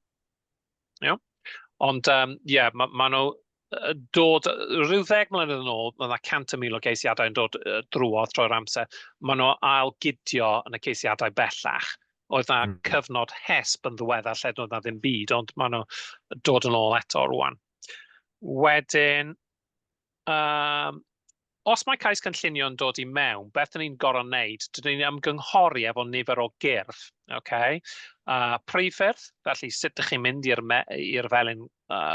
Ond maen nhw dod, rhyw 10 mlynedd yn ôl, mae yna 100,000 o geisiadau yn dod drwodd troi'r amser. Maen nhw ailgydio yn y geisiadau bellach. Oedd yna cyfnod hesb yn ddiweddar lle doedd yna ddim byd, ond maen nhw dod yn ôl eto rwan. Wedyn, os mae cais cynllunio yn dod i mewn, beth dyn ni'n gorau wneud? Dyn ni'n ymgynghori efo nifer o gyrff. Prifyrdd, felly sut ydych chi'n mynd i'r felin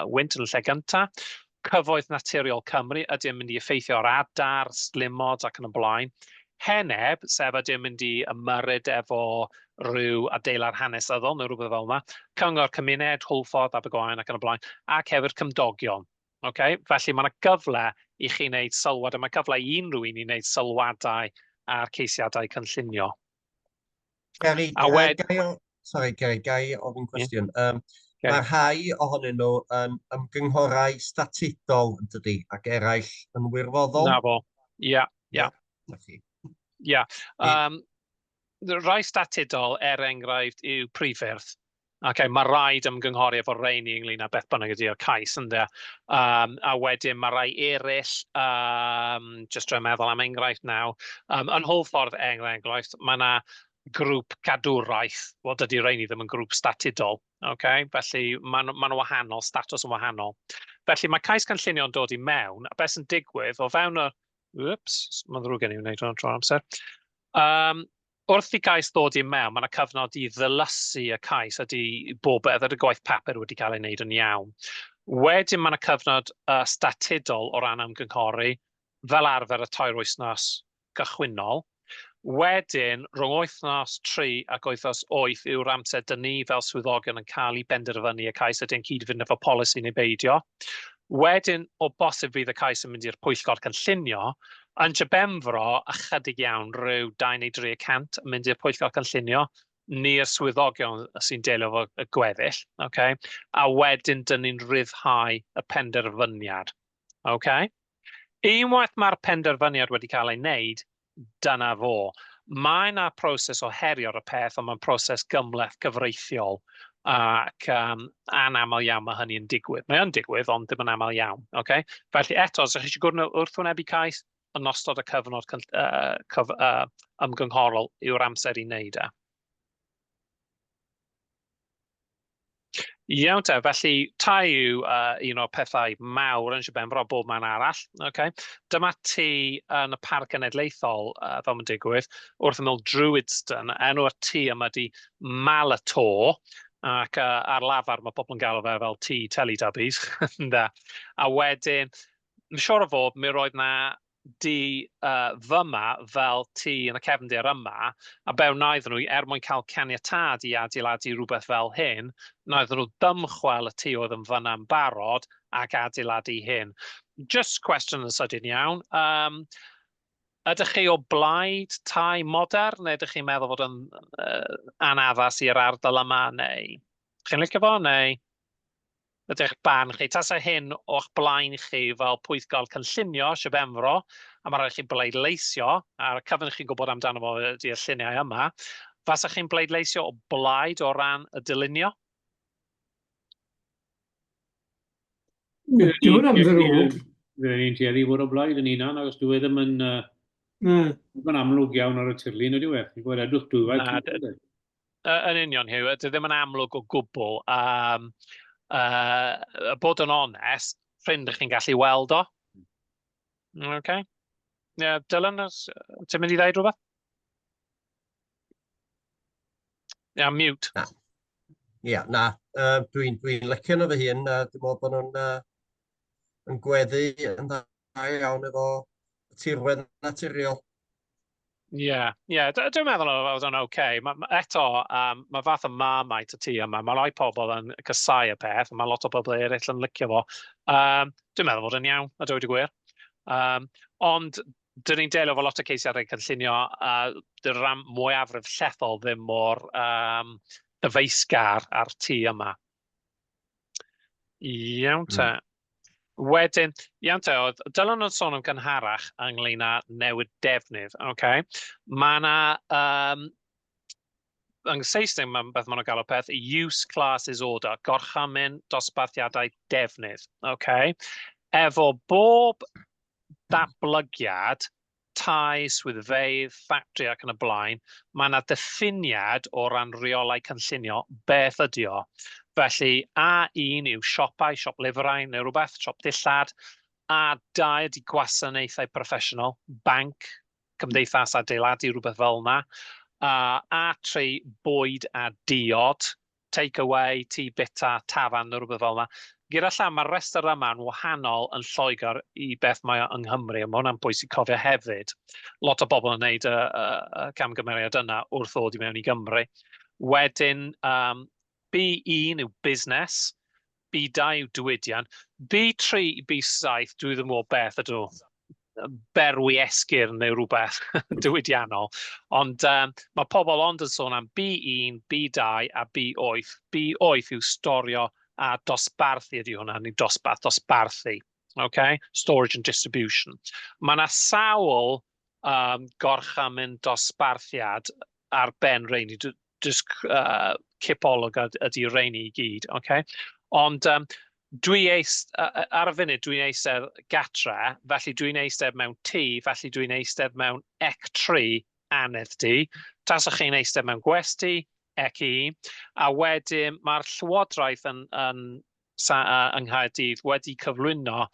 wynt yn y lle gyntaf. Cyfoeth naturiol Cymru, ydy'n mynd i effeithio ar adar, slimod ac yn y blaen. Heneb, sef ydy'n mynd i ymyrryd efo rhyw adeilad hanesyddol neu rhywbeth fel yna. Cyngor cymuned, Hwlffordd, Abergwaun ac yn y blaen, ac hefyd cymdogion. Felly mae yna gyfle i chi wneud sylwad, a mae cyfle i unrhyw un i wneud sylwadau ar ceisiadau cynllunio. Ceri, gai ofyn cwestiwn. Mae rhai ohonyn nhw yn ymgynghorau statudol yn dydi, ac eraill yn wirfoddol? Na fo, Rai statudol, enghraifft, yw prifyrdd. Mae rhaid ymgynghori efo reini ynglyn â beth bynnag ydy'r cais ynddo. A wedyn mae rai eraill, just rwy'n meddwl am enghraifft naw, yn Hwlffordd enghraifft, mae yna grŵp cadwraeth, dydy reini ddim yn grŵp statudol. Felly mae'n wahanol, statws yn wahanol. Felly mae cais cynllunio yn dod i mewn, a beth sy'n digwydd o fewn y... mae'n ddrwg gen i wneud hwnna tro'r amser. Wrth i cais ddod i mewn, mae yna cyfnod i ddylysu y cais ydy beth ydy gwaith papur wedi cael ei wneud yn iawn. Wedyn mae yna cyfnod statudol o ran ymgynghori, fel arfer y 2 wythnos gychwynnol. Wedyn, rhwng wythnos 3 ac wythnos 8 yw'r amser dyn ni fel swyddogion yn cael ei benderfynu y cais ydy'n cyd-fynd efo polisi neu beidio. Wedyn, o bosib fydd y cais yn mynd i'r pwyllgor cynllunio, yn Sir Penfro, ychydig iawn, rhyw 2 neu 3% yn mynd i'r pwyllgor cynllunio, ni'r swyddogion sy'n delio efo y gweddill, a wedyn dyn ni'n ryddhau y penderfyniad. Unwaith mae'r penderfyniad wedi cael ei wneud, dyna fo. Mae yna proses o herio'r y peth, ond mae'n proses gymleth gyfreithiol. Ac anaml iawn mae hynny yn digwydd. Mae yn digwydd, ond ddim yn aml iawn. Felly eto, os ydych chi eisiau gwrdd wrthwynebu cais, yn ystod y cyfnod ymgynghorol yw'r amser i wneud e. Iawn te, felly tai yw un o'r pethau mawr yn Sir Benfro bob man arall. Okay. Dyma ti yn y Parc Genedlaethol, fel mae'n digwydd, wrth ymyl Druidston, enw'r tŷ yma di Malator, ac ar lafar mae pobl yn galw fe fel tŷ Teletubbies. A wedyn, yn siŵr o fod, mi roedd na di fyma fel tŷ yn y cefndir yma, a bewnaidd nhw, mwyn cael caniatad I adeiladu rhywbeth fel hyn, naeth nhw dymchwel y tŷ oedd yn fyna yn barod ac adeiladu hyn. Just cwestiwn yn sydyn iawn. Ydych chi o blaid tai modern, neu ydych chi'n meddwl fod yn anaddas i'r ardal yma, neu chi'n licio fo, neu ydych barn chi? Tasa hyn o'ch blaen chi fel pwyllgol cynllunio Sir Benfro, a mae rhaid chi bleidleisio, a'r cyfan chi'n gwybod amdano fo ydy'r lluniau yma, fasa chi'n bleidleisio o blaid o ran y dylunio? Dwi'n am ddrwg. Fyddwn ni'n tueddu fod o blaid yn unan, ac os dwi ddim yn amlwg iawn ar y tirlun ydy we. Chi'n gwybod edrych dwywaith. Yn union, Hugh, dy ddim yn amlwg o gwbl. Bod yn onest, ffrind chi'n gallu weld o. Okay. Dylan, ti'n mynd I ddeud rhywbeth? Mute. Na. Dwi'n licio nhw fy hun. Dwi'n meddwl bod nhw'n yn gweddu yn dda iawn efo tirwedd naturiol. Dwi'n meddwl oedd o'n okay. Eto, mae fath o marmite y tŷ yma. Mae rai pobl yn cysau y peth, mae lot o bobl eraill yn licio fo. Dwi'n meddwl fod yn iawn, a dweud y gwir. Ond, dyn ni'n delio fo lot o ceisiadau cynllunio, dy'r ran mwyafrif llethol ddim mor ddyfeisgar ar tŷ yma. Iawn te. Wedyn, iawn te, oedd Dylan yn sôn am gynharach ynglyn â newid defnydd, okay? Mae yna, yng Saesneg, beth maen nhw'n galw peth, use classes order, gorchamin dosbarthiadau defnydd, okay? Efo bob datblygiad, tai, swyddfeydd, ffactri ac yn y blaen, mae yna diffiniad o ran reolau cynllunio, beth ydy o. Felly, A1 yw siopau, siop lyfrau neu rhywbeth, siop dillad. A2 ydy gwasanaethau proffesiynol, banc, cymdeithas adeiladu, rhywbeth fel yna. A3 bwyd a diod, take away, tŷ bita, tafan neu rhywbeth fel yna. Gyda llaw, mae'r restr yma yn wahanol yn Lloegr I beth mae yng Nghymru, a mae hwnna'n bwysig cofio hefyd. Lot o bobl yn gwneud y camgymeriad yna wrth ddod I mewn I Gymru. Wedyn, B1 yw busnes, B2 yw diwydiant, B3 I B7, dwi ddim o beth ydw berwi esgir neu rhywbeth diwydiannol. Ond mae pobl ond yn sôn am B1, B2 a B8. B8 yw storio a dosbarthu ydy hwnna, neu dosbarthu. Okay? Storage and distribution. Mae yna sawl gorchamin dosbarthiad ar ben reini, cipolog ydy reini I gyd. Okay? Ond dwi ar y funud dwi'n eistedd gatre, felly dwi'n eistedd mewn tŷ, felly dwi'n eistedd mewn ec3 anedd di. Tasach chi'n eistedd mewn gwesti, ec1, a wedyn mae'r llywodraeth yng Nghaerdydd wedi cyflwyno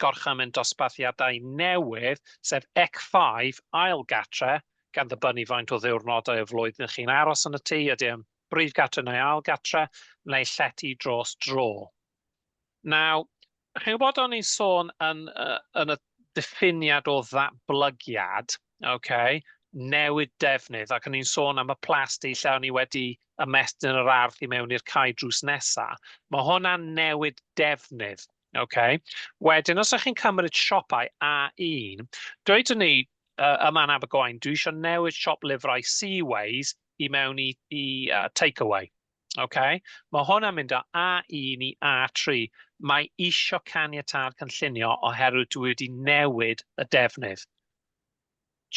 gorchamin dosbarthiadau newydd, sef ec5 ail gatre, gan ddibynnu faint o ddiwrnodau y flwyddyn chi'n aros yn y tŷ, ydy brif gatre neu ail gatre, neu llety dros dro. Nawr, chi'n gwybod o'n i'n sôn yn y diffiniad o ddatblygiad, okay, newid defnydd, ac o'n i'n sôn am y plasti lle o'n I wedi ymestyn yr ardd I mewn i'r cae drws nesaf. Mae hwnna'n newid defnydd. Okay? Wedyn, os ydych chi'n cymryd siopau A1, dweud ni yma yn Abergwaun, dwi eisiau newid siop lyfrau Seaways I mewn I takeaway. Okay? Mae hwnna'n mynd o A1 I A3. Mae isio caniatad cynllunio oherwydd dwi wedi newid y defnydd.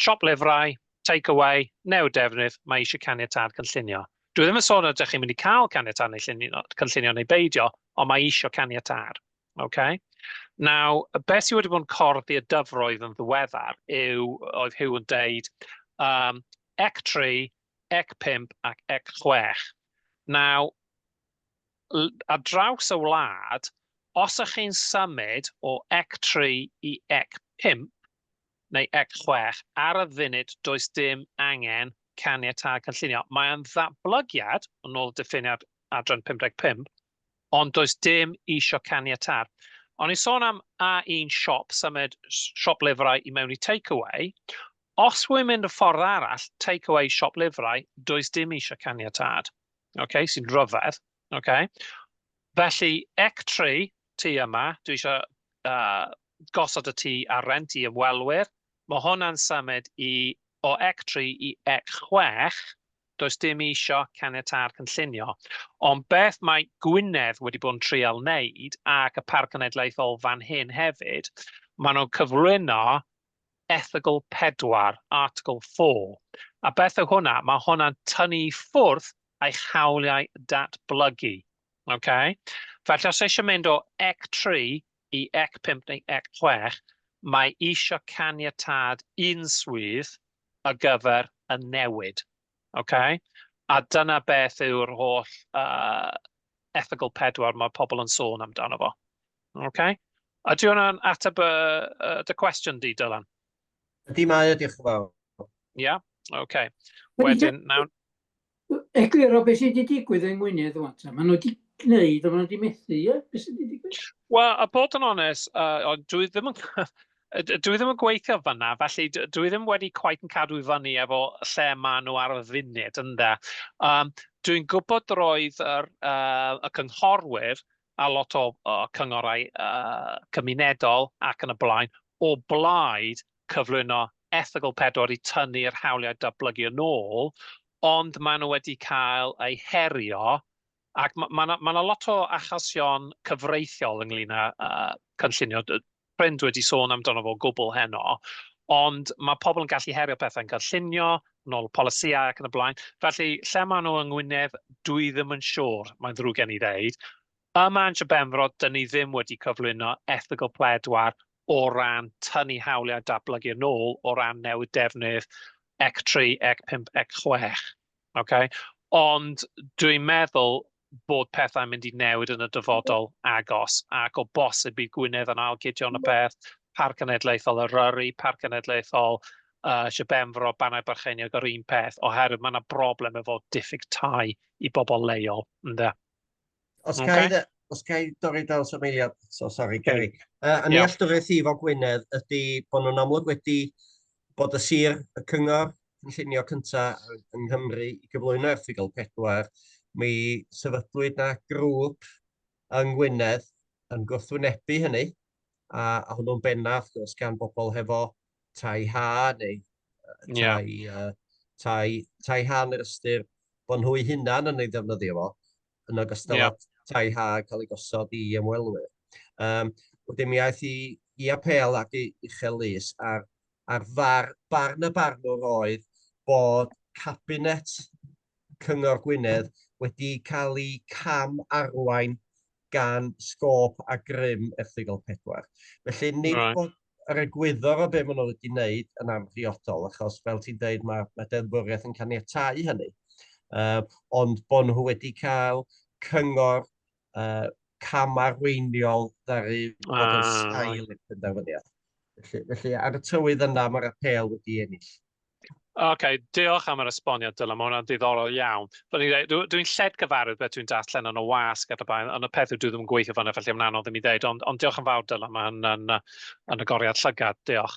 Siop lyfrau, takeaway, newid defnydd, mae eisiau caniatad cynllunio. Dwi ddim yn sôn ydych chi'n mynd I cael caniatad cynllunio neu beidio, ond mae eisiau caniatad. Okay? Nawr, beth sydd wedi bod yn corddi y dyfroedd yn ddiweddar oedd Hugh yn deud ec3, ec5 ac ec6. Nawr, ar draws y wlad, os ych chi'n symud o ec 3 i ec 5, neu ec 6, ar y funud does dim angen caniatâd cynllunio. Mae'n ddatblygiad, yn ôl diffiniad adran 55, ond does dim isio caniatâd. Ond i sôn am A1 siop, symud siop lyfrau i mewn i take-away, os wy'n mynd y ffordd arall, take-away siop lyfrau, does dim isio caniatâd. Okay, sy'n rhyfedd. Okay. Felly, ec 3, tŷ yma, dwi eisiau gosod y tŷ ar rent i ymwelwyr. Mae hwnna'n symud o ec 3 i ec 6, does dim isio caniatâd cynllunio. Ond beth mae Gwynedd wedi bod yn trial wneud, ac y Parc Cenedlaethol fan hyn hefyd, maen nhw'n cyflwyno Erthygl 4, Article 4. A beth yw hwnna? Mae hwnna'n tynnu i ffwrdd eich hawliau datblygu. Okay? Felly os eisiau mynd o ec 3 i ec 5 neu ec 6, mae eisiau caniatâd unswydd ar gyfer y newid. Okay? A dyna beth yw'r holl Erthygl 4 mae pobl yn sôn amdano fo. Okay? A di hwnna'n ateb dy cwestiwn di, Dylan? Ydy mae, diolch yn fawr. Ia? Okay. Wedyn, nawn... Egluro beth sydd wedi digwydd yng Ngwynedd wan. Maen nhw wedi gwneud, ond maen nhw wedi methu, ie? Beth sydd wedi digwydd? Wel, a bod yn onest, dwi ddim yn gweithio fyna, felly dwi ddim wedi cweit yn cadw i fyny efo lle maen nhw ar y funud, ynde. Dwi'n gwybod roedd y cynghorwyr a lot o cyngorau cymunedol ac yn y blaen, o blaid cyflwyno Erthygl 4 i tynnu'r hawliau datblygu yn ôl, ond maen nhw wedi cael eu herio, ac mae yna lot o achosion cyfreithiol ynglyn â cynllunio. Ffrind wedi sôn amdano fo gwbl heno, ond mae pobl yn gallu herio pethau'n cynllunio, yn ôl polisiau ac yn y blaen. Felly, lle maen nhw yng Ngwynedd, dwi ddim yn siŵr, mae'n ddrwg gen I ddeud. Yma yn Sir Penfro, dyn ni ddim wedi cyflwyno Erthygl 4 o ran tynnu hawliau datblygu yn ôl, o ran newid defnydd ec 3, ec 5, ec 6. Okay? Ond dwi'n meddwl bod pethau'n mynd I newid yn y dyfodol agos, ac o bosib I Gwynedd yn algydion y peth, Parc Cenedlaethol Eryri, Parc Cenedlaethol Sir Penfro, Bannau Brycheiniog yr un peth, oherwydd mae yna broblem efo diffyg tai I bobl leol. Ynde? Os ga I dorri draws y meiliad, sori, Ceri. Yn nealltwriaeth I fo Gwynedd ydy bod nhw'n amlwg wedi bod y sir y cyngor cynllunio cyntaf yng Nghymru I gyflwyno Erthygl 4, mi sefydlwyd na grŵp yng Ngwynedd yn gwrthwynebu hynny, a hwnnw'n bennaf gwrs gan bobl hefo tai ha neu tai ha yn yr ystyr bod nhw I hunan yn ei ddefnyddio fo, yn ogystal â tai ha cael ei gosod I ymwelwyr. Wedyn mi aeth I apel ac I uchelus ar barn y barnwr oedd bod Cabinet Cyngor Gwynedd wedi cael ei cam arwain gan sgôp a grym Erthygl 4. Felly nid bod yr egwyddor o be maen nhw wedi wneud yn amhriodol, achos fel ti'n dweud mae deddfwriaeth yn caniatáu hynny. Ond bod nhw wedi cael cyngor cam arweiniol ddaru bod yn sail i'r penderfyniad. Felly ar y tywydd yna mae'r apel wedi ennill. Okay, diolch am yr esboniad, Dylan, mae hwnna'n diddorol iawn. Dwi'n lled gyfarwydd beth dwi'n darllen yn y wasg at y bain, yn y peth dwi ddim yn gweithio fanna, felly mae'n anodd I mi ddeud, ond diolch yn fawr, Dylan, mae'n agoriad llygad, diolch.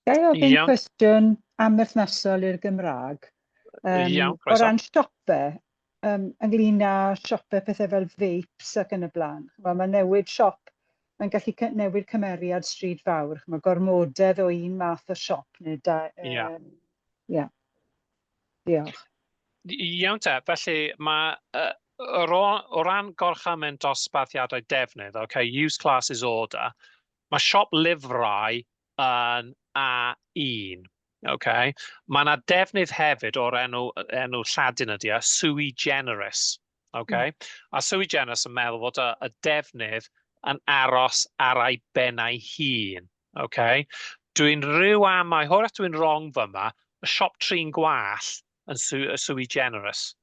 Gai ofyn cwestiwn amherthnasol i'r Gymraeg? Iawn, croeso. O ran siopau, ynglyn â siopau pethau fel vapes ac yn y blaen. Mae newid siop, mae'n gallu newid cymeriad stryd fawr. Mae gormodedd o un math o siop. Diolch. Iawn te, felly mae o ran gorchymyn dosbarthiadau defnydd, use classes order, mae siop lyfrau yn A1. Mae yna defnydd hefyd o'r enw Lladin ydy, sui generis. A sui generis yn meddwl fod y defnydd yn aros ar ei bennau hun. Dwi'n rhyw amau, hwyrach dwi'n wrong fyma, y siop trin gwall yn sui generis.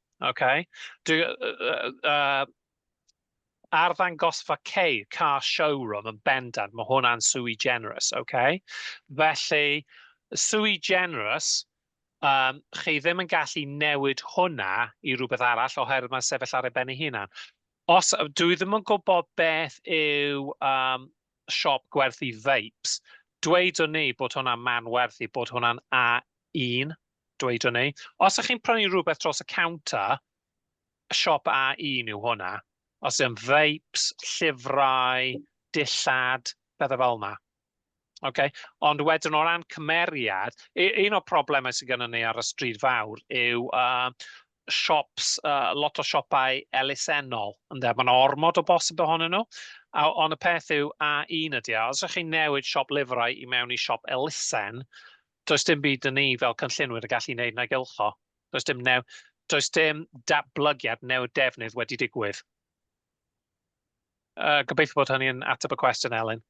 arddangosfa C, car showroom yn bendant, mae hwnna'n sui generis, okay? Felly, sui generis, chi ddim yn gallu newid hwnna I rhywbeth arall oherwydd mae'n sefyll ar ei ben ei hunan. Os dwi ddim yn gwybod beth yw siop gwerthu vapes, dweudwn ni bod hwnna'n manwerthu, bod hwnna'n A1, dweudwn ni. Os ydych chi'n prynu rhywbeth dros y counter, siop A1 yw hwnna. Os ydym vapes, llyfrau, dillad, bethau fel yna. Okay. Ond wedyn o ran cymeriad, un o'r problemau sydd gennym ni ar y stryd fawr yw shops, lot o siopau elusennol. Mae'n ormod o bosib ohonyn nhw. Ond y peth yw A1 ydy. Os ydych chi'n newid siop lyfrau I mewn I siop elusen, does dim byd yn ni fel cynllunwyr yn gallu gwneud na gylcho. Does dim datblygiad newid defnydd wedi digwydd. Gobeithio bod hynny yn ateb y cwestiwn, Elin.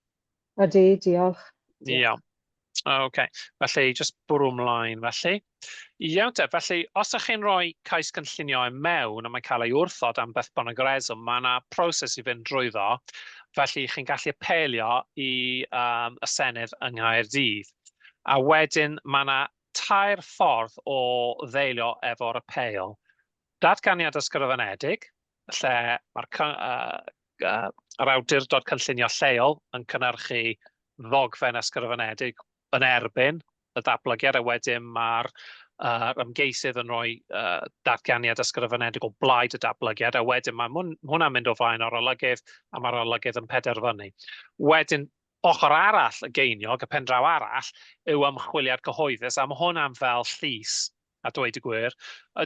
Ydy, diolch. Ie. Okay. Felly, just bwrw ymlaen, felly. Iawn te, felly, os ydych chi'n rhoi cais cynllunio I mewn a mae'n cael ei wrthod am beth bynnag reswm, mae yna proses I fynd drwyddo, felly chi'n gallu apelio I y Senedd yng Nghaerdydd. A wedyn, mae yna tair ffordd o ddeilio efo'r apel. Datganiad ysgrifenedig, lle mae'r awdurdod cynllunio lleol yn cynnyrchu ddogfen ysgrifenedig yn erbyn y datblygiad, a wedyn mae'r ymgeisydd yn rhoi datganiad ysgrifenedig o blaid y datblygiad, a wedyn mae hwnna'n mynd o flaen o'r olygydd, a mae'r olygydd yn penderfynu. Wedyn, ochr arall y geiniog, y pendraw arall, yw ymchwiliad cyhoeddus, a mae hwnna'n fel llys, a dweud y gwir.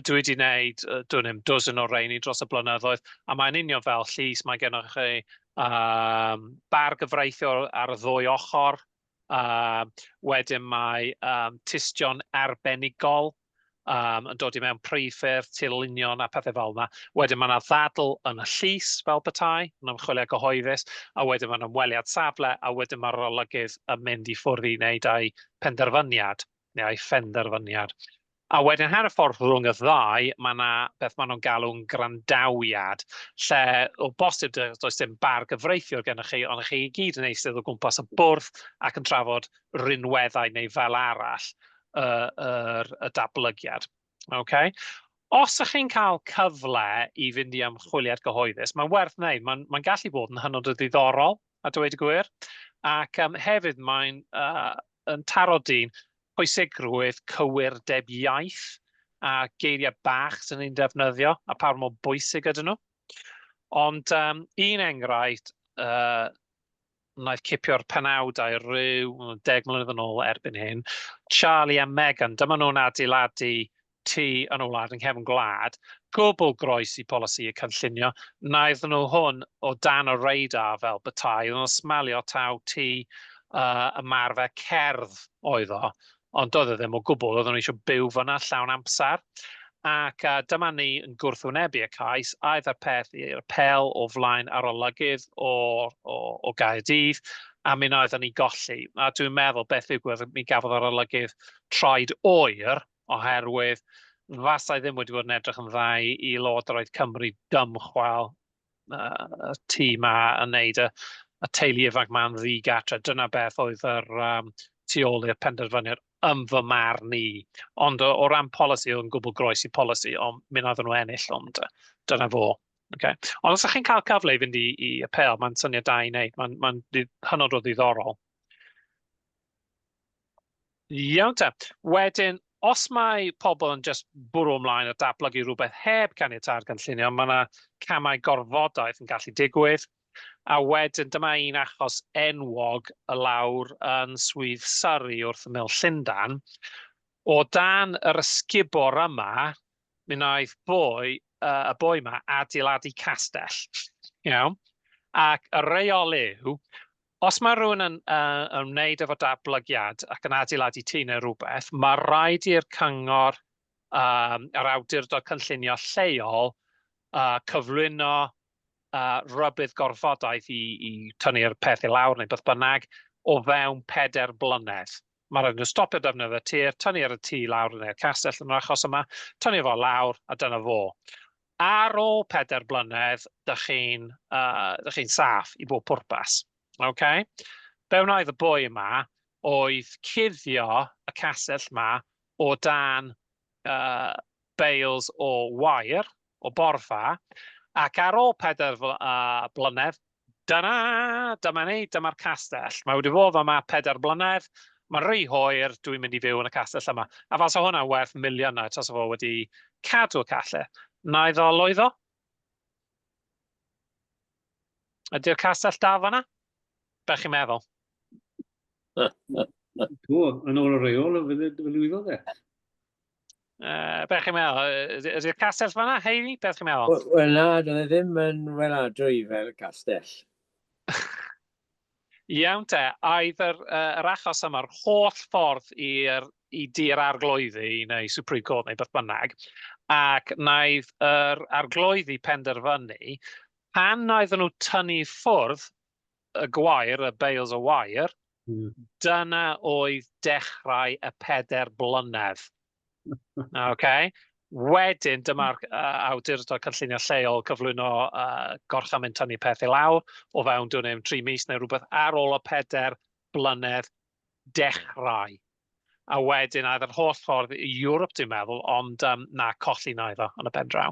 Dwi wedi gwneud, dwi'n dwsin o reini dros y blynyddoedd, a mae'n union fel llys, mae gennych chi bar gyfreithio ar y ddwy ochr, wedyn mae tistion arbenigol yn dod I mewn priffyrdd, tirlunion a pethau fel yna. Wedyn mae yna ddadl yn y llys fel petai, yn ymchwiliad cyhoeddus, a wedyn mae yna ymweliad safle, a wedyn mae'r olygydd yn mynd I ffwrdd I wneud ei penderfyniad, neu ei phenderfyniad. A wedyn her y ffordd rhwng y ddau, mae yna beth maen nhw'n galw'n grandawiad, lle o bosib does dim bar gyfreithiwr gennych chi, ond chi I gyd yn eistedd o gwmpas y bwrdd ac yn trafod rinweddau neu fel arall y datblygiad. Okay? Os ydych chi'n cael cyfle I fynd I ymchwiliad gyhoeddus, mae'n werth wneud. Mae'n gallu bod yn hynod o ddiddorol, a dweud y gwir. Ac hefyd mae'n taro dyn pwysigrwydd cywirdeb iaith a geiriau bach sy'n ni'n defnyddio a pa mor bwysig ydyn nhw. Ond un enghraifft wnaeth cipio'r penawdau rhyw 10 mlynedd yn ôl erbyn hyn, Charlie a Meghan, dyma nhw'n adeiladu tŷ yn y wlad yng nghefn gwlad, gwbl groes I polisi y cynllunio, wnaeth nhw hwn o dan y radar fel betai, nhw'n smalio taw tŷ ymarfer cerdd oedd o, ond doedd ddim o gwbl, oedden nhw eisiau byw fyna llawn amser. Ac dyma ni yn gwrthwynebu y cais, aeth y peth i'r apel o flaen ar olygydd o Gaerdydd, a mi wnaethon ni golli. A dwi'n meddwl beth ddigwydd, mi gafodd yr olygydd traed oer, oherwydd fasai ddim wedi bod yn edrych yn dda I Lywodraeth Cymru dymchwel y tŷ yma yn neud y teulu ifanc ma'n ddigatra. Dyna beth oedd yr tu ôl i'r penderfyniad yn fy marn ni. Ond o ran polisi, o'n gwbl groes I polisi, ond mi wnaethon nhw ennill, ond dyna fo. Okay. Ond os ydych chi'n cael cyfle I fynd I apel, mae'n syniad da I wneud. Mae'n hynod o ddiddorol. Iawn te. Wedyn, os mae pobl yn just bwrw ymlaen a datblygu rhywbeth heb caniatâd cynllunio, mae yna camau gorfodaeth yn gallu digwydd. A wedyn dyma un achos enwog y lawr yn swydd Surrey wrth ymyl Llundain. O dan yr ysgubor yma, mi wnaeth y boi yma adeiladu castell. Iawn. Ac y reol yw, os mae rhywun yn wneud efo datblygiad ac yn adeiladu tŷ neu rhywbeth, mae rhaid i'r cyngor, yr awdurdod cynllunio lleol, cyflwyno rybydd gorfodaeth I tynnu'r peth I lawr neu beth bynnag o fewn 4 blynedd. Mae rhaid nhw stopio defnyddio tir, tynnu'r tŷ lawr neu'r castell yn yr achos yma, tynnu fo lawr a dyna fo. ar ôl 4 blynedd, dych chi'n saff i bob pwrpas. Okay? Be wnaeth y boi yma oedd cuddio y castell yma o dan bales o wair, o borfa, ac ar ôl 4 blynedd, dyma'r castell. Mae wedi fod yma 4 blynedd, mae'n rhy hwyr, dwi'n mynd i fyw yn y castell yma. A fas o hwnna werth miliynau, tas o fo wedi cadw y castell. Na iddo lwyddo? Ydy'r castell da fan'na? Be chi'n meddwl? Yn ôl y reol, fydd lwyddo dde. Be chi'n meddwl? Ydy'r castell fan'na? Heini, beth chi'n meddwl? Wel na, dyna ddim yn weladwy fel castell. Iawn te, aeth yr achos yma'r holl ffordd i dir arglwyddi neu Supreme Court neu beth bynnag, ac wnaeth yr arglwyddi penderfynu pan wnaethon nhw tynnu ffwrdd y gwair, y bales o wair, dyna oedd dechrau y 4 blynedd. Okay? Wedyn, dyma'r awdurdod cynllunio lleol cyflwyno gorchymyn tynnu peth i lawr o fewn dwi'n 3 mis neu rhywbeth ar ôl y 4 blynedd dechrau. A wedyn, aedd yr holl ffordd i Europe, dwi'n meddwl, ond na, colli na iddo yn y pen draw.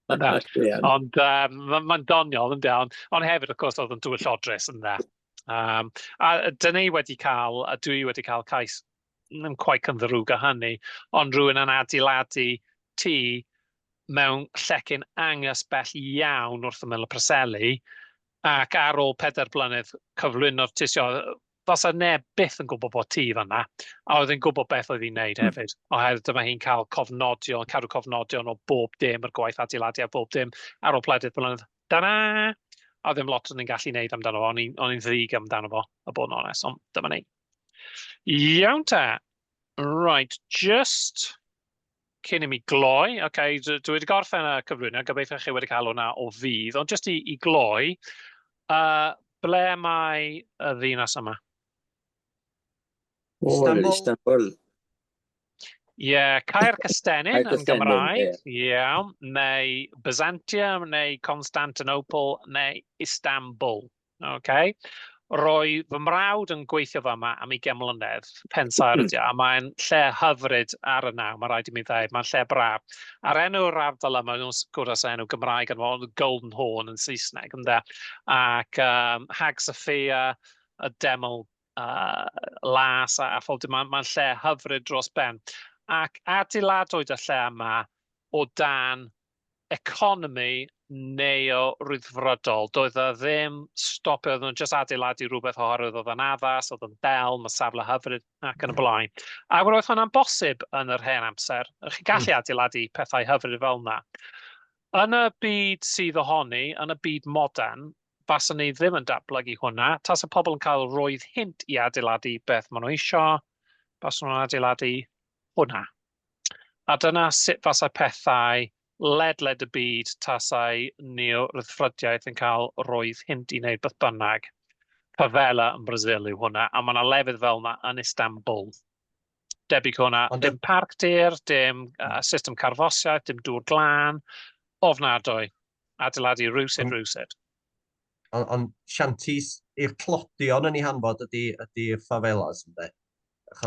Ond mae'n doniol, ond hefyd, of course, oedd yn dwy llodrus yn dda. A dyn ni wedi cael, a dwi wedi cael cais ddim quite cyndderwg â hynny, ond rhywun yn adeiladu tŷ mewn llecyn angus bell iawn wrth ymyl y Preseli, ac ar ôl 4 blynedd cyflwyno'r tysio, fasa neb byth yn gwybod bod tŷ fan'na, a oedd hi'n gwybod beth oedd hi'n neud hefyd. Oherwydd dyma hi'n cael cofnodion, cadw cofnodion o bob dim, yr gwaith adeiladu a bob dim, ar ôl 4 blynedd. Da-na! A ddim lot o'n i'n gallu neud amdano fo, o'n i'n ddig amdano fo, a bod yn onest, ond dyma ni. Iawn te. Right, just cyn i mi gloi, dwi wedi gorffen y cyflwyniad, gobeithio chi wedi cael hwnna o fydd, ond just i gloi, ble mae y ddinas yma? Istanbul. Ie, Caer Cystennin yn Gymraeg, iawn, neu Byzantium, neu Constantinople, neu Istanbul. Okay? Roedd fy mrawd yn gweithio fama am 20 mlynedd, Pensaer ydi, a mae'n lle hyfryd ar y naw, mae rhaid i mi ddweud, mae'n lle braf. Ar enw'r ardal yma, nhw'n gwrs enw Gymraeg yn fod, Golden Horn yn Saesneg, ynde, ac Hag Sophia, y deml las, a phob dim, mae'n lle hyfryd dros ben. Ac adeiladwyd y lle yma o dan economi neo-ryddfrydol. Doedd e ddim stopio, oedd nhw'n just adeiladu rhywbeth oherwydd oedd yn addas, oedd yn del, mae safle hyfryd ac yn y blaen. A roedd hwnna'n bosib yn yr hen amser. Chi gallu adeiladu pethau hyfryd fel yna. Yn y byd sydd ohoni, yn y byd modern, faswn ni ddim yn datblygu hwnna. Tas y pobl yn cael rwydd hint i adeiladu beth maen nhw eisiau, faswn nhw'n adeiladu hwnna. A dyna sut fasau pethau ledled y byd tasau neo-ryddfrydiaeth yn cael rwydd hint i wneud beth bynnag. Favela yn Brazil yw hwnna, a mae yna lefydd fel yna yn Istanbul. Debyg hwnna, dim parc dir, dim system carfosiaeth, dim dŵr glân, ofnadwy, adeiladu rwsyd. Ond shanties i'r clodion yn ei hanfod ydy'r favelas, ynddo?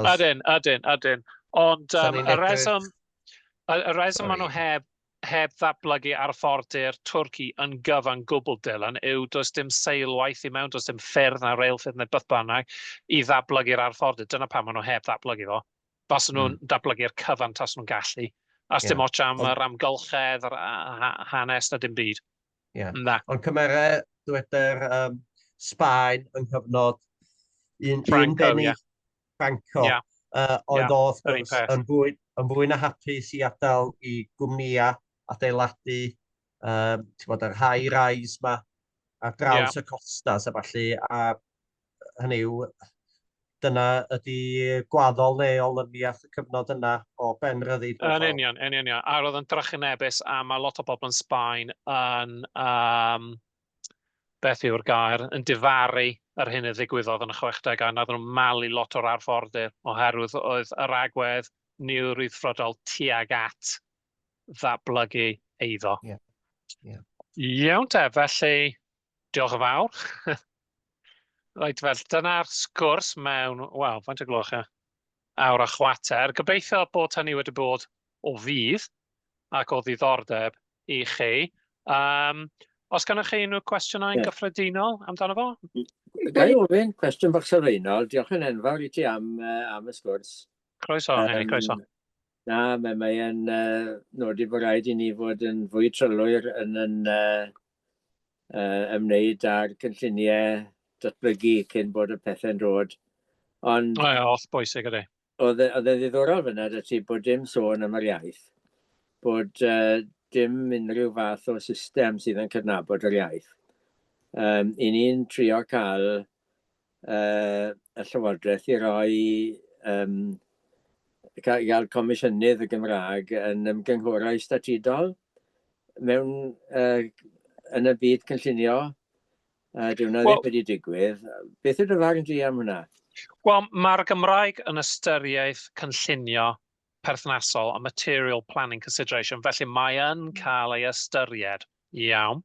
Ydyn. Ond y reswm maen nhw heb ddatblygu arfordir Twrci yn gyfan gwbl Dylan yw does dim seilwaith i mewn, does dim ffyrdd na reilffyrdd neu beth bynnag i ddatblygu'r arfordir. Dyna pam maen nhw heb ddatblygu fo. Bas nhw'n datblygu'r cyfan tas nhw'n gallu. As dim ots am yr amgylchedd, yr hanes na dim byd. Ond cymera, dweda'r Sbaen yng nghyfnod un denig Franco, oedd yn fwy na hapus i adael i gwmnïau adeiladu yr high rise yma ar draws y costas a falle, a hynny yw, dyna ydy gwaddol leol yn miath y cyfnod yna o ben ryddid. Yn union. A roedd yn drychinebus a mae lot o bobl yn Sbaen yn, beth yw'r gair, yn difaru ar hyn y ddigwyddodd yn y 60au, nad nhw'n malu lot o'r arfordir oherwydd oedd yr agwedd neo-ryddfrydol tuag at ddatblygu eiddo. Ie. Iawn te, felly diolch yn fawr. Reit, fel dyna'r sgwrs mewn, wel, faint o gloch e? Awr a chwater. Gobeithio bod hynny wedi bod o fydd ac o ddiddordeb i chi. Os gennych chi unrhyw cwestiynau gyffredinol amdano fo? Gai ofyn cwestiwn bach sylfaenol. Diolch yn enfawr i ti am y sgwrs. Croeso, Henry, croeso. Na, mae'n nodi bod rhaid i ni fod yn fwy trylwyr yn ymwneud â'r cynlluniau datblygu cyn bod y pethau'n dod. Ond Oll bwysig ydy. oedd e ddiddorol fyna dy ti bod dim sôn am yr iaith. Bod dim unrhyw fath o system sydd yn cydnabod yr iaith. I ni'n trio cael y Llywodraeth i roi gael comisiynydd y Gymraeg yn ymgynghorau statudol mewn yn y byd cynllunio. Dwi'n ddim wedi digwydd. Beth yw'r farn di am hwnna? Wel, mae'r Gymraeg yn ystyriaeth cynllunio perthnasol a material planning consideration, felly mae yn cael ei ystyried. Iawn.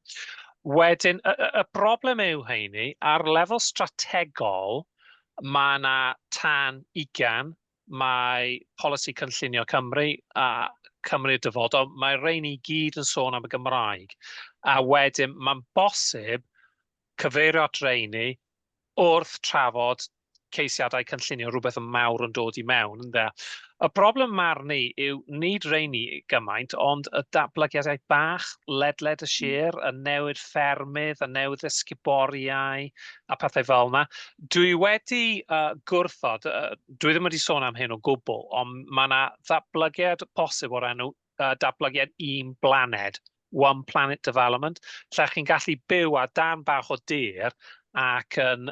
Wedyn, y broblem yw heini, ar lefel strategol, mae yna tan 20, mae polisi cynllunio Cymru a Cymru Dyfodol, mae rhain i gyd yn sôn am y Gymraeg. A wedyn, mae'n bosib cyfeirio at rheini wrth trafod ceisiadau cynllunio rhywbeth yn mawr yn dod i mewn. Y broblem mar ni yw nid rheini gymaint, ond y datblygiadau bach, ledled y sir, y newid ffermydd, y newid ysguboriau a pethau fel yna. Dwi wedi gwrthod, dwi ddim wedi sôn am hyn o gwbl, ond mae yna ddatblygiad posib o'r enw datblygiad un blaned, One Planet Development, lle chi'n gallu byw a dan bach o dir ac yn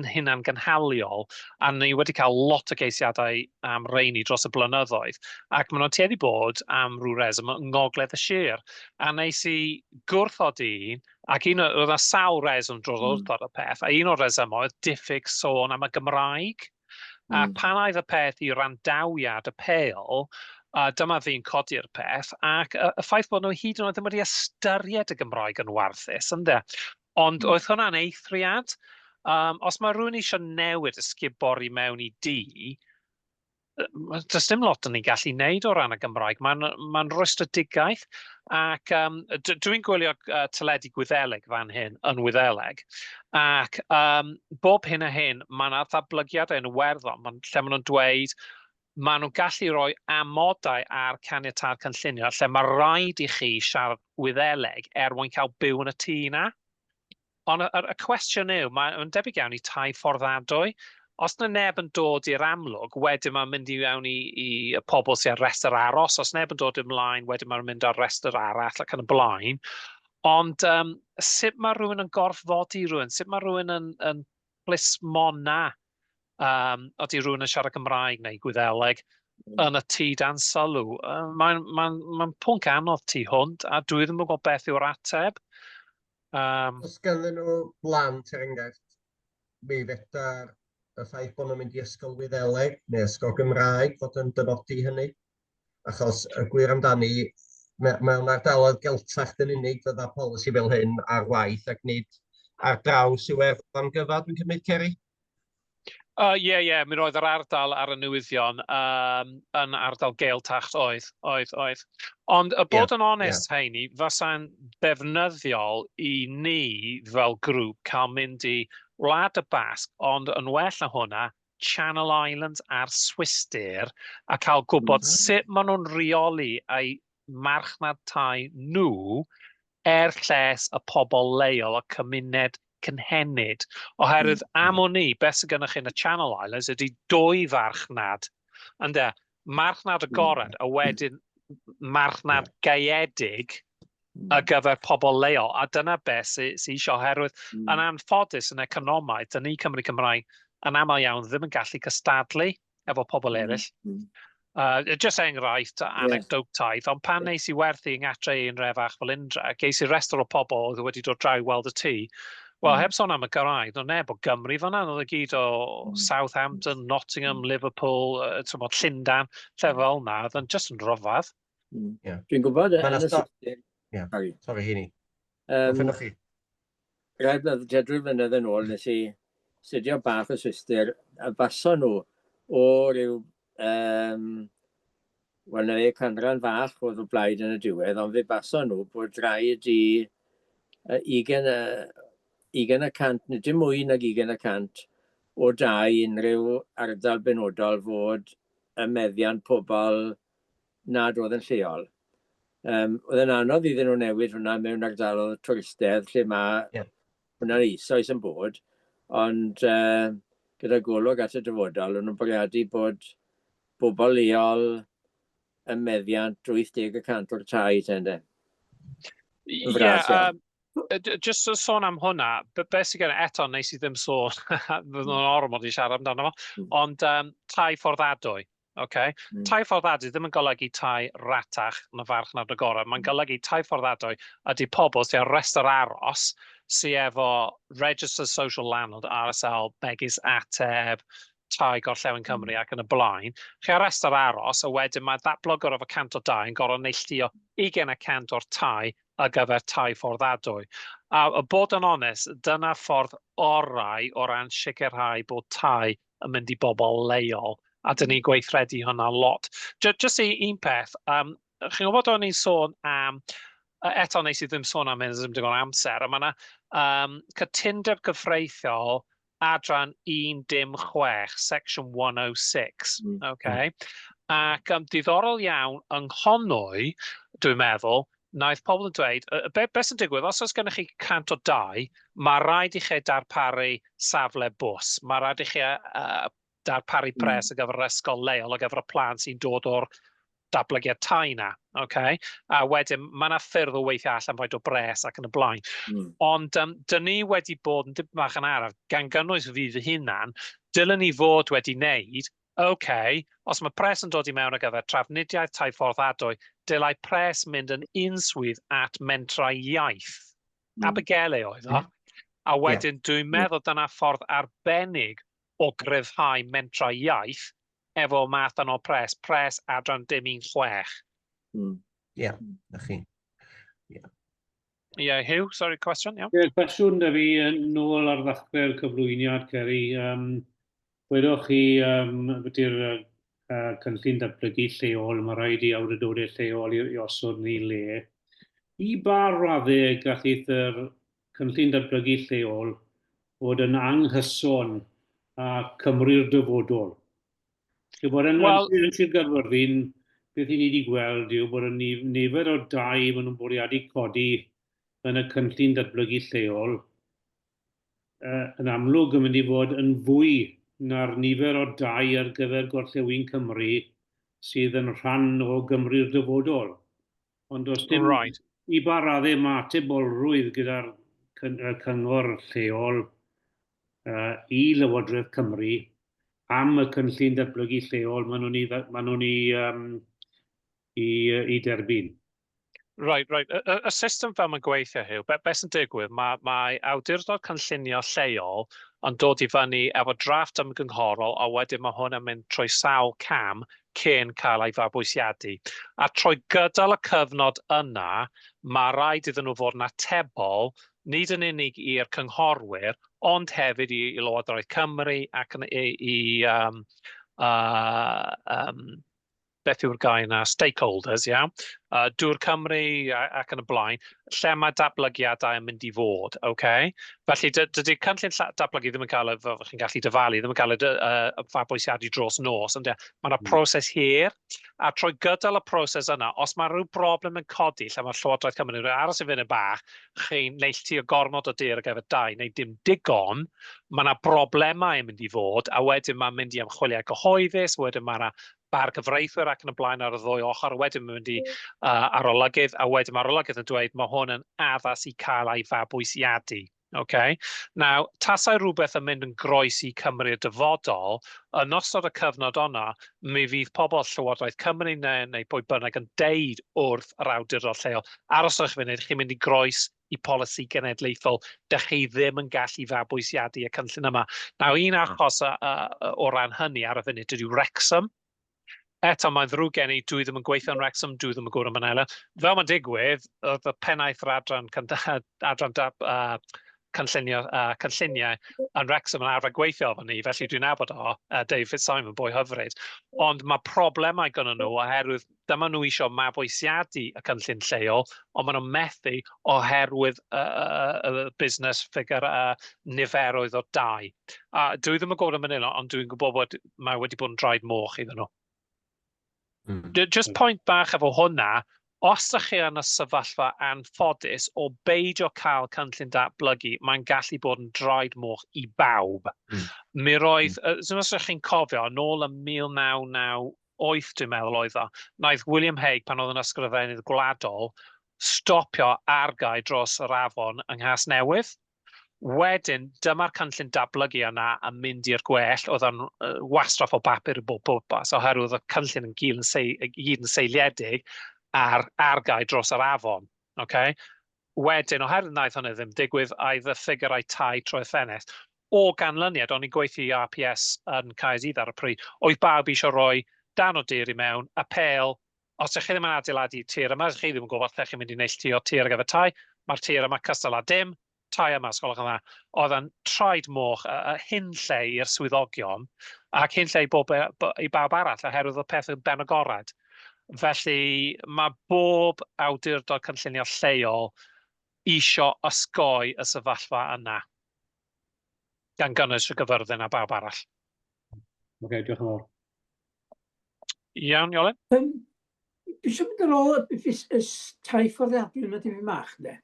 hunan gynhaliol, a ni wedi cael lot o geisiadau am reini dros y blynyddoedd, ac maen nhw'n tueddu bod am rhyw reswm yng ngogledd y sir. A nes i gwrthod un, ac oedd yna sawl reswm dros wrthod y peth, a un o'r resymau oedd diffyg sôn am y Gymraeg. A pan oedd y peth i randawiad y pêl, dyma fi'n codi'r peth, ac y ffaith bod nhw hyd yn oed ddim wedi ystyried y Gymraeg yn warthus, ynddo? Ond oedd hwnna'n eithriad. Os mae rhywun eisiau newid ysgubori mewn i does dim lot yn ei gallu wneud o ran y Gymraeg. Mae'n rwystredigaeth, ac dwi'n gwylio teledu Gwyddelig fan hyn yn Wyddeleg, ac bob hyn a hyn, mae yna ddatblygiadau yn Iwerddon, lle maen nhw'n dweud maen nhw'n gallu rhoi amodau ar caniatâd cynllunio, lle mae rhaid i chi siarad Wyddeleg mwyn cael byw yn y tŷ yna. Ond y cwestiwn yw, mae'n debyg iawn i tai fforddadwy. Os na neb yn dod i'r amlwg, wedyn mae'n mynd i fewn i y pobl sy'n ar restr aros. Os neb yn dod ymlaen, wedyn mae'n mynd ar restr arall ac yn y blaen. Ond sut mae rhywun yn gorfodi rhywun? Sut mae rhywun yn plismona oeddi rhywun yn siarad Gymraeg neu Gwyddeleg yn y tŷ dan sylw? Mae'n pwnc anodd tu hwnt, a dwi ddim yn gwybod beth yw'r ateb. Os ganddyn nhw blant, enghraifft, mi feda'r y ffaith bod nhw'n mynd i ysgol Wyddeleg neu ysgol Gymraeg fod yn dyfodi hynny. Achos y gwir amdani, mewn ardaloedd geltach yn unig fydda polisi fel hyn ar waith ac nid ar draws Iwerddon gyfa, dwi'n cymryd, Ceri? Ie, mi roedd yr ardal ar y newyddion yn ardal geiltacht oedd. Ond bod yn onest heini, fasa'n ddefnyddiol i ni fel grŵp cael mynd i Wlad y Basg, ond yn well na hwnna, Channel Islands a'r Swistir, a cael gwybod sut maen nhw'n reoli eu marchnad tai nhw lles y pobl leol a cymuned cynhenid. Oherwydd am o'n ni, beth sydd gennych chi yn y Channel Islands ydy 2 farchnad. Ynde, marchnad agored, a wedyn marchnad gaeedig ar gyfer pobl leol. A dyna beth sy'n eisiau, oherwydd yn anffodus yn economaidd, dyn ni Cymru Cymraeg yn aml iawn ddim yn gallu cystadlu efo pobl eraill. Just enghraifft, anecdotaidd, ond pan nes i werthu yng ngatre un refach fel Indra, ges i restr o pobl oedd wedi dod draw i weld y tŷ. Wel, heb sôn am y Gymraeg, oedd neb o Gymru fan'na, oedd y gyd o Southampton, Nottingham, Liverpool, Llundain, lle fel yna, oedd yn just yn rhyfedd. Dwi'n gwybod yn y system. Sori, hynny. Rhaid chi. drwy flynedd yn ôl nes I studio bach o swister a baso nhw o ryw wel, na fe canran fach oedd o blaid yn y diwedd, ond fe baso nhw bod rhaid I 20%, nid dim mwy nag 20% o dau unrhyw ardal benodol fod y meddiant pobl nad oedd yn lleol. Oedd yn anodd iddyn nhw newid hwnna mewn ardaloedd twristedd lle mae hwnna'n eisoes yn bod, ond gyda golwg at y dyfodol, o'n nhw'n bwriadu bod bobl leol y meddiant 80% o'r tai tende. Just to sôn am hwnna, beth sy'n gyda eto nes I ddim sôn, fydd nhw'n ormod I siarad amdano fo, ond tai fforddadwy. Okay. Tai fforddadwy ddim yn golygu tai ratach na farchnad agorad. Mae'n golygu tai fforddadwy ydy pobl sy'n restr aros sy'n efo Registered Social Landlord, RSL, megis ateb, tai Gorllewin Cymru ac yn y blaen. Chi ar restr aros, a wedyn mae ddatblygwr efo 102 yn gorfod neilltuo 20% o'r tai ar gyfer tai fforddadwy. A bod yn onest, dyna ffordd orau o ran sicrhau bod tai yn mynd I bobl leol. A dyn ni'n gweithredu hwnna lot. Just un peth, chi'n gwybod o'n i'n sôn am, eto nes I ddim sôn am hyn, ddim digon amser, a mae yna cytundeb gyfreithiol adran 116, section 106, okay? Ac diddorol iawn yng Nghonwy, dwi'n meddwl, naeth pobl yn dweud, beth sy'n digwydd, os oes gennych chi 102, mae rhaid I chi darparu safle bws, mae rhaid I chi darparu pres ar gyfer yr ysgol leol, ar gyfer y plant sy'n dod o'r datblygiad tai na, okay? A wedyn, mae yna ffyrdd o weithio allan faint o bres ac yn y blaen. Ond dyn ni wedi bod yn dipyn bach yn araf, gan gynnwys fi fy hunan, dylen ni fod wedi wneud, os mae pres yn dod I mewn ar gyfer trafnidiaeth tai fforddadwy, dylai pres mynd yn unswydd at mentrau iaith. Abergele oedd o. A wedyn, dwi'n meddwl dyna ffordd arbennig o gryfhau mentrau iaith efo math yno pres adran dim 16. Na chi. Hugh, sorry, question, Cwestiwn da fi nôl ar ddechrau'r cyflwyniad, Ceri. Wedwch chi byddu'r cynllun datblygu lleol, mae rhaid I awdurdodau lleol I osod ni le. I ba raddau gallith yr cynllun datblygu lleol fod yn anghyson a Cymru'r dyfodol? Bod yn Sir Gyrfyrddin, beth I ni wedi gweld yw bod y nifer o dau maen nhw'n bwriadu codi yn y cynllun datblygu lleol yn amlwg yn mynd I fod yn fwy na'r nifer o dau ar gyfer Gorllewin Cymru sydd yn rhan o Gymru'r dyfodol. Ond does dim I ba raddau matebolrwydd gyda'r cyngor lleol I Lywodraeth Cymru am y cynllun datblygu lleol maen nhw'n I derbyn. Right. Y system fel mae'n gweithio Hugh, beth sy'n digwydd, mae awdurdod cynllunio lleol yn dod I fyny efo drafft ymgynghorol a wedyn mae hwn yn mynd trwy sawl cam cyn cael ei fabwysiadu. A trwy gydol y cyfnod yna, mae rhaid iddyn nhw fod yn atebol nid yn unig i'r cynghorwyr, ond hefyd I Lywodraeth Cymru ac I beth yw'r gair yna, stakeholders, Dŵr Cymru ac yn y blaen, lle mae datblygiadau yn mynd I fod, Felly, dydy cynllun datblygu ddim yn cael, chi'n gallu dyfalu, ddim yn cael y fabwysiadu dros nos, ond mae yna proses hir, a trwy gydol y proses yna, os mae rhyw broblem yn codi, lle mae Llywodraeth Cymru yn aros I fyny bach, chi'n neilltuo gormod o dir ar gyfer dau, neu dim digon, mae yna broblemau yn mynd I fod, a wedyn mae'n mynd I ymchwiliau gyhoeddus, wedyn mae yna bar gyfreithwyr ac yn y blaen ar y ddwy ochr, a wedyn mae'n mynd I arolygydd, a wedyn mae arolygydd yn dweud mae hwn yn addas I cael ei fabwysiadu. Now, tasau rhywbeth yn mynd yn groes I Cymru'r dyfodol, yn ystod y cyfnod yna, mi fydd pobl Llywodraeth Cymru neu pwy bynnag yn deud wrth yr awdurdod lleol, aroswch funud, chi'n mynd I groes I polisi genedlaethol, dych chi ddim yn gallu fabwysiadu y cynllun yma. Now, un achos o ran hynny ar y funud ydyw Wrexham. eto mae'n ddrwg gen I, dwi ddim yn gweithio yn Wrexham, dwi ddim yn gwrdd yn Manila. Fel mae'n digwydd, oedd y pennaeth yr cynlluniau yn Wrexham yn arfer gweithio efo ni, felly dwi'n nabod o, David Simon, boi hyfryd. Ond mae problemau gyda nhw oherwydd dyma nhw eisiau mabwysiadu y cynllun lleol, ond maen nhw'n methu oherwydd y busnes ffigur niferoedd o dau. Dwi ddim yn gwybod yn Manila, ond dwi'n gwybod bod mae wedi bod yn draed moch iddyn nhw. Just pwynt bach efo hwnna, os ydych chi yn y sefyllfa anffodus o beidio cael cynllun datblygu, mae'n gallu bod yn draed moch I bawb. Mi roedd, os ydych chi'n cofio, nôl yn 1998, dwi'n meddwl oedd o, naeth William Hague, pan oedd yn ysgrifennydd gwladol, stopio argae dros yr afon yng Nghasnewydd. Wedyn, dyma'r cynllun datblygu yna yn mynd i'r gwell, oedd yn wastraff o bapur I bob bwrpas, oherwydd y cynllun yn gyd yn seiliedig ar argae dros yr afon. Okay? Wedyn, oherwydd wnaeth hynny ddim digwydd, aeth y ffigurau tai trwy ffenest. O ganlyniad, o'n i'n gweithio I RPS yn Caerdydd ar y pryd, oedd bawb eisiau rhoi dan o dir I mewn, apel, os ydych chi ddim yn adeiladu tir yma, ydych chi ddim yn gwybod lle chi'n mynd I neilltu o tir ar gyfer tai, mae'r tir yma cystal a dim, tai yma, sgolwch yna, oedd yn traed moch y hyn lle i'r swyddogion, ac hyn lle I bawb arall, oherwydd y peth yn ben agorad. Felly, mae bob awdurdod cynllunio lleol eisiau osgoi y sefyllfa yna, gan gynnwys y gyfyrddin a bawb arall. Diolch yn fawr. Iawn, Iolyn? Dwi eisiau mynd ar ôl y tai fforddiadwy yma dim I mach, de.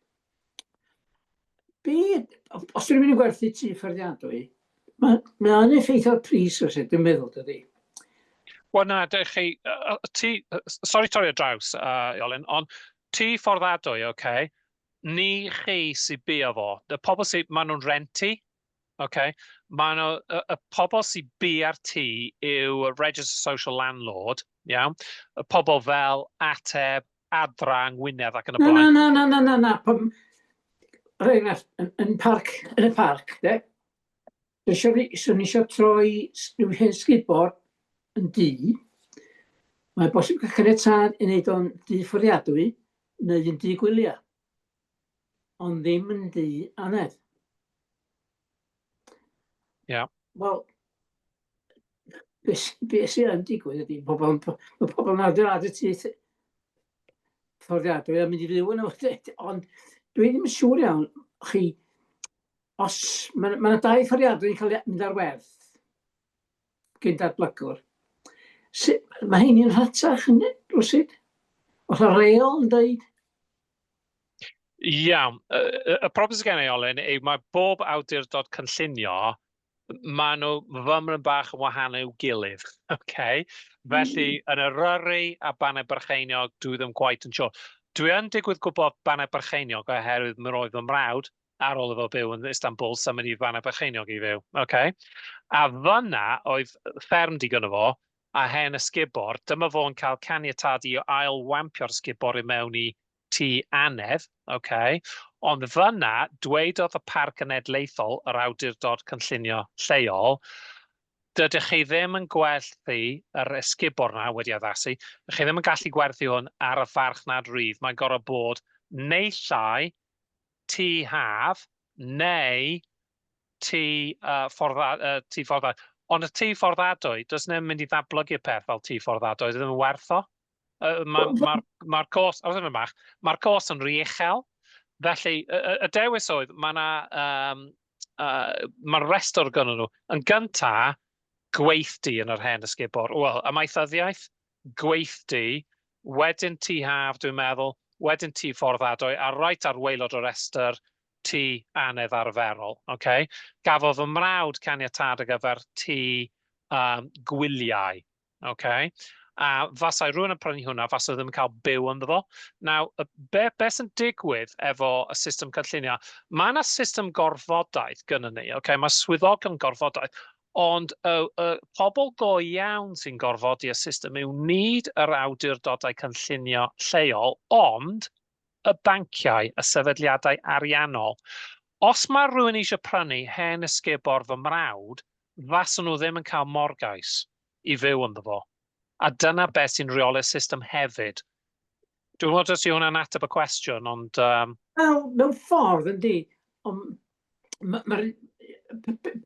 Os dwi'n mynd I gwerthu tŷ fforddiadwy, mae'n effeithio'r pris oes dwi'n meddwl, dydi? Wel na, sorry torri o draws, Iolyn, ond tŷ fforddiadwy, okay, ni chi sy'n bia fo. Y pobl sy'n, maen nhw'n renti, okay, maen nhw, y pobl sy'n bia'r tŷ yw Registered Social Landlord, iawn, y pobl fel Ateb, Adra, Ngwynedd ac yn y blaen. Na. Rhaid yn y parc, de. Swn eisiau troi rhyw hen sgubor yn dŷ. Mae'n bosib cael caniatâd I wneud o'n dŷ fforddiadwy neu yn dŷ gwyliau. Ond ddim yn dŷ anedd. Ie. Wel, beth sy'n yn digwydd ydy, mae pobl yn adeiladu tŷ fforddiadwy a mynd I fyw yn o. Ond dwi ddim yn siŵr iawn, chi, os mae dau fforddiadwy yn cael mynd ar werth gyn datblygwr, mae hyn i'n rhatach yn rwysyd? Os y reol yn dweud? Iawn, y problem sy'n gen I, Olyn, yw mae bob awdurdod cynllunio, maen nhw fymryn bach yn wahanol i'w gilydd. Okay? Felly, yn y ryri a bannau byrcheiniog, dwi ddim quite yn siŵr. Dwi yn digwydd gwybod bannau byrcheiniog oherwydd mi roedd fy mrawd ar ôl efo byw yn Istanbul symud I bannau byrcheiniog I fyw. Okay? A fyna oedd fferm digon o fo a hen ysgubor, dyma fo'n cael caniatadu I ail-wampio'r sgubor I mewn I tŷ anedd, okay? Ond fyna, dwedodd y Parc Cenedlaethol, yr awdurdod cynllunio lleol, dydych chi ddim yn gwerthu yr esgubor na wedi addasu, dydych chi ddim yn gallu gwerthu hwn ar y farchnad rydd. Mae'n gorfod bod neu llai, tŷ haf, neu tŷ fforddadwy. Ond y tŷ fforddadwy, does ddim mynd I ddatblygu'r peth fel tŷ fforddadwy, ddim yn werth o. Mae'r cost, mae'r cost yn rhy uchel. Felly, y dewis oedd, mae'r restr gyda nhw. Yn gyntaf, gweithdi yn yr hen ysgubor. Wel, amaethyddiaeth, gweithdi, wedyn tŷ haf, dwi'n meddwl, wedyn tŷ fforddadwy, a reit ar waelod o restr tŷ anedd arferol. Okay? Gafodd fy mrawd caniatâd ar gyfer tŷ gwyliau. Okay? A fasai rhywun yn prynu hwnna, fasai ddim yn cael byw ynddo fo. Nawr, be sy'n digwydd efo y system cynllunio? Mae yna system gorfodaeth gyda ni, okay? Mae swyddogion gorfodaeth, ond pobl go iawn sy'n gorfodi y system yw nid yr awdurdodau cynllunio lleol, ond y banciau, y sefydliadau ariannol. Os mae rhywun eisiau prynu hen ysgubor fy mrawd, faswn nhw ddim yn cael morgais I fyw ynddo fo. A dyna beth sy'n reoli'r system hefyd. Dwi'n meddwl os yw hwnna'n ateb y cwestiwn, ond... Wel, mewn ffordd, yndi.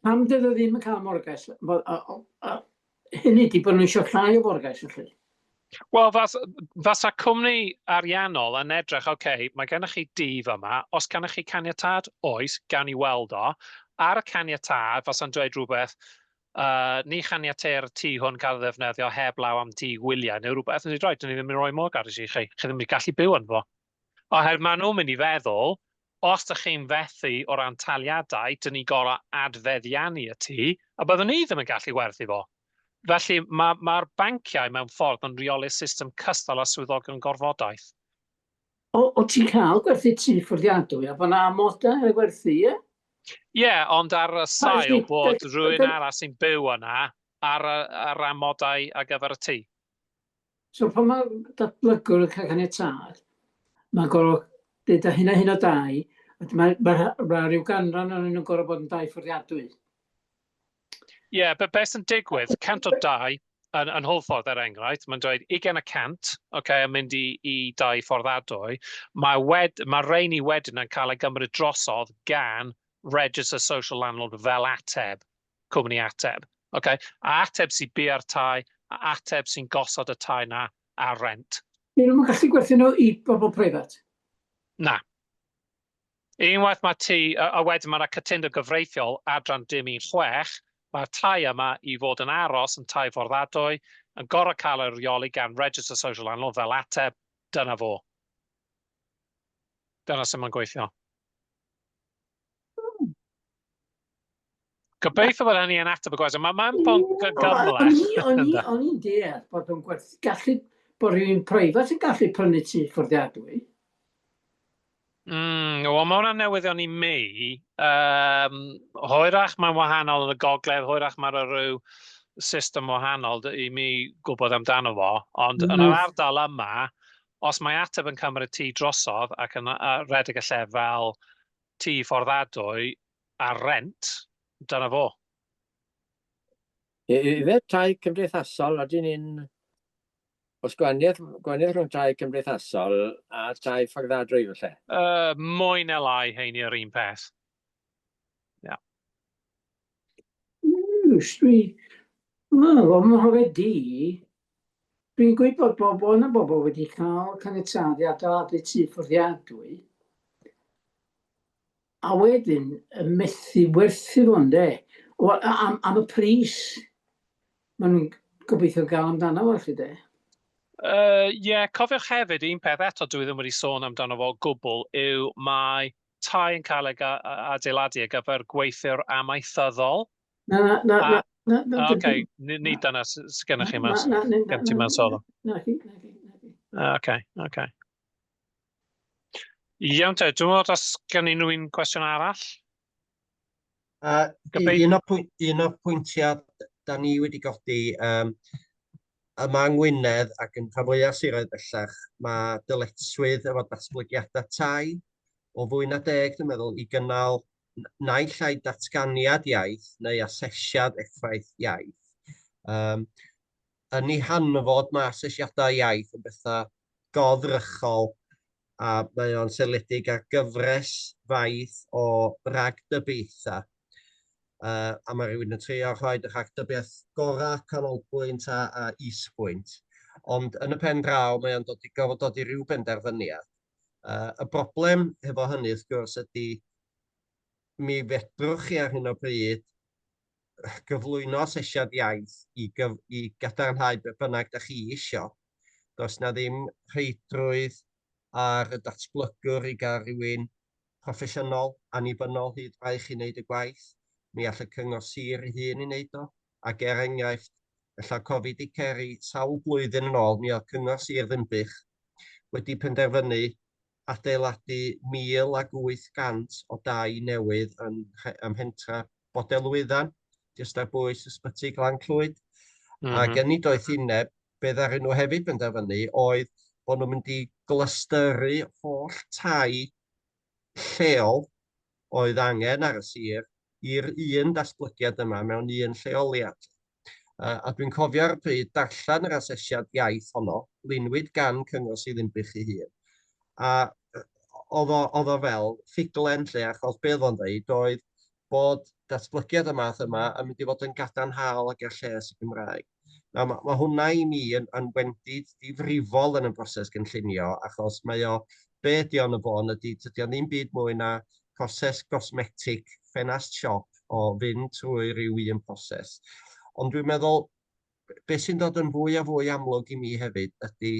Pam dydw ddim yn cael morgais? Hynny di bod nhw eisiau llai o morgais, felly. Wel, fasa cwmni ariannol yn edrych, mae gennych chi dif yma, os gennych chi caniatad, oes, gan i weld o. Ar y caniatad, fasa'n dweud rhywbeth, ni chaniate'r tŷ hwn cael ddefnyddio heb law am tŷ gwyliau, neu rhywbeth yn ei droed, dyn ni ddim yn rhoi morgais i chi. Chi ddim yn gallu byw yn fo. Oherwydd maen nhw'n mynd i feddwl, os ydych chi'n fethu o ran taliadau, dyn ni gorau adfeddiannu y tŷ, a byddwn ni ddim yn gallu werthu fo. Felly mae'r banciau mewn ffordd yn reoli'r system cystal a swyddogion gorfodaeth. O ti'n cael gwerthu tŷ fforddiadwy, a bod yna amodau ar y gwerthu, ie? Ie, ond ar y sail bod rhywun arall sy'n byw yna ar amodau ar gyfer y tŷ. So pan mae datblygwr yn cael caniatad, mae'n gorfod dweud hyn o dau, mae rhyw ganran o'n nhw'n gorfod bod yn dau fforddiadwy. Ie, beth sy'n digwydd, 100 o dau, yn Holford er enghraifft, mae'n dweud 20%, yn mynd i dau fforddadwy, mae rheini wedyn yn cael ei gymryd drosodd gan Register Social Landlord fel ateb, cwmni ateb. A ateb sy'n bu'r tai, a ateb sy'n gosod y tai na ar rent. Dyn nhw'n gallu gwerthu nhw i bobl preifat? Na. Unwaith mae tŷ, a wedyn mae'na cytundeb gyfreithiol adran 16, mae'r tai yma i fod yn aros yn tai fforddadwy, yn gorau cael ei reoli gan Register Social Landlord fel ateb, dyna fo. Dyna sy'n mae'n gweithio. Gobeithio bod hynny yn ateb y gwestiwn. Mae'n bod gymleth. O'n i'n deall bod yn gallu bod rhywun preifat yn gallu prynu tŷ fforddiadwy. Wel, mae hwnna'n newyddion i mi. Hwyrach mae'n wahanol yn y gogledd, hwyrach mae'n rhyw system wahanol i mi gwybod amdano fo. Ond yn yr ardal yma, os mae ateb yn cymryd tŷ drosodd ac yn rhedeg y lle fel tŷ fforddadwy ar rent, dyna fo. Ife tai cymdeithasol, ydyn ni'n... Os gwaniaeth rhwng tai cymdeithasol a tai fforddadwy felly? Mwy neu lai heini yr un peth. Ia. Mae wedi... Dwi'n gweud bod bobl wedi cael caniatadiadau a tŷ fforddiadwy. A wedyn, methu werthu fo, ynde? Am y pris, maen nhw'n gobeithio gael amdano fo, felly, de? Ie, cofiwch hefyd, un peth eto dwi ddim wedi sôn amdano fo gwbl yw mae tai yn cael ei adeiladu ar gyfer gweithwyr amaethyddol. Oce, ni dyna sy'n gennych chi mewn solo. Oce. Iawn te, dwi'n meddwl os gen i nhw'n cwestiwn arall? Un o'r pwyntiau da ni wedi godi yma yng Ngwynedd ac yn rhan fwyaf siroedd bellach, mae dyletswydd efo datblygiadau tai o fwy na 10, dwi'n meddwl, i gynnal naill ai datganiad iaith neu asesiad effaith iaith. Yn ei hanfod mae asesiadau iaith yn bethau goddrychol a mae o'n seledig ar gyfres faith o ragdybiaethau. A mae rhywun yn trio rhoid y rhagdybiaeth gorau, canolbwynt a isbwynt. Ond yn y pen draw, mae o'n gofod dod i ryw benderfyniad. Y broblem efo hynny, wrth gwrs, ydy mi fedrwch chi ar hyn o bryd gyflwyno asesiad iaith i gadarnhau be bynnag da chi isio. Does na ddim rheidrwydd ar y datblygwr i gael rhywun proffesiynol, annibynnol hyd braich i wneud y gwaith. Mi all y Cyngor Sir ei hun i wneud o. Ac enghraifft, allan Covid i Ceri sawl blwyddyn yn ôl, mi oedd Cyngor Sir Ddinbych wedi penderfynu adeiladu 1,800 o dai newydd ym Mhentra Bodelwyddan, jyst ar bwys ysbyty Glan Clwyd. Ac yn ei doeth uneb, be ddaru nhw hefyd penderfynu oedd bod nhw'n mynd i glystyru holl tai lleol oedd angen ar y sir i'r un datblygiad yma mewn un lleoliad. A dwi'n cofio'r pryd darllen yr asesiad iaith honno, linwyd gan Cyngor Sir Penfro ei hun. A oedd o fel ffuglen lle, achos be oedd o'n dweud oedd bod datblygiad y math yma yn mynd i fod yn gadarnhaol ag ar lles y Gymraeg. Mae hwnna i mi yn wendid difrifol yn y broses gynllunio, achos mae o, be ydi o'n y bon ydy, dydy o'n ddim byd mwy na proses gosmetic, ffenast siop o fynd trwy ryw un proses. Ond dwi'n meddwl, beth sy'n dod yn fwy a fwy amlwg i mi hefyd ydy,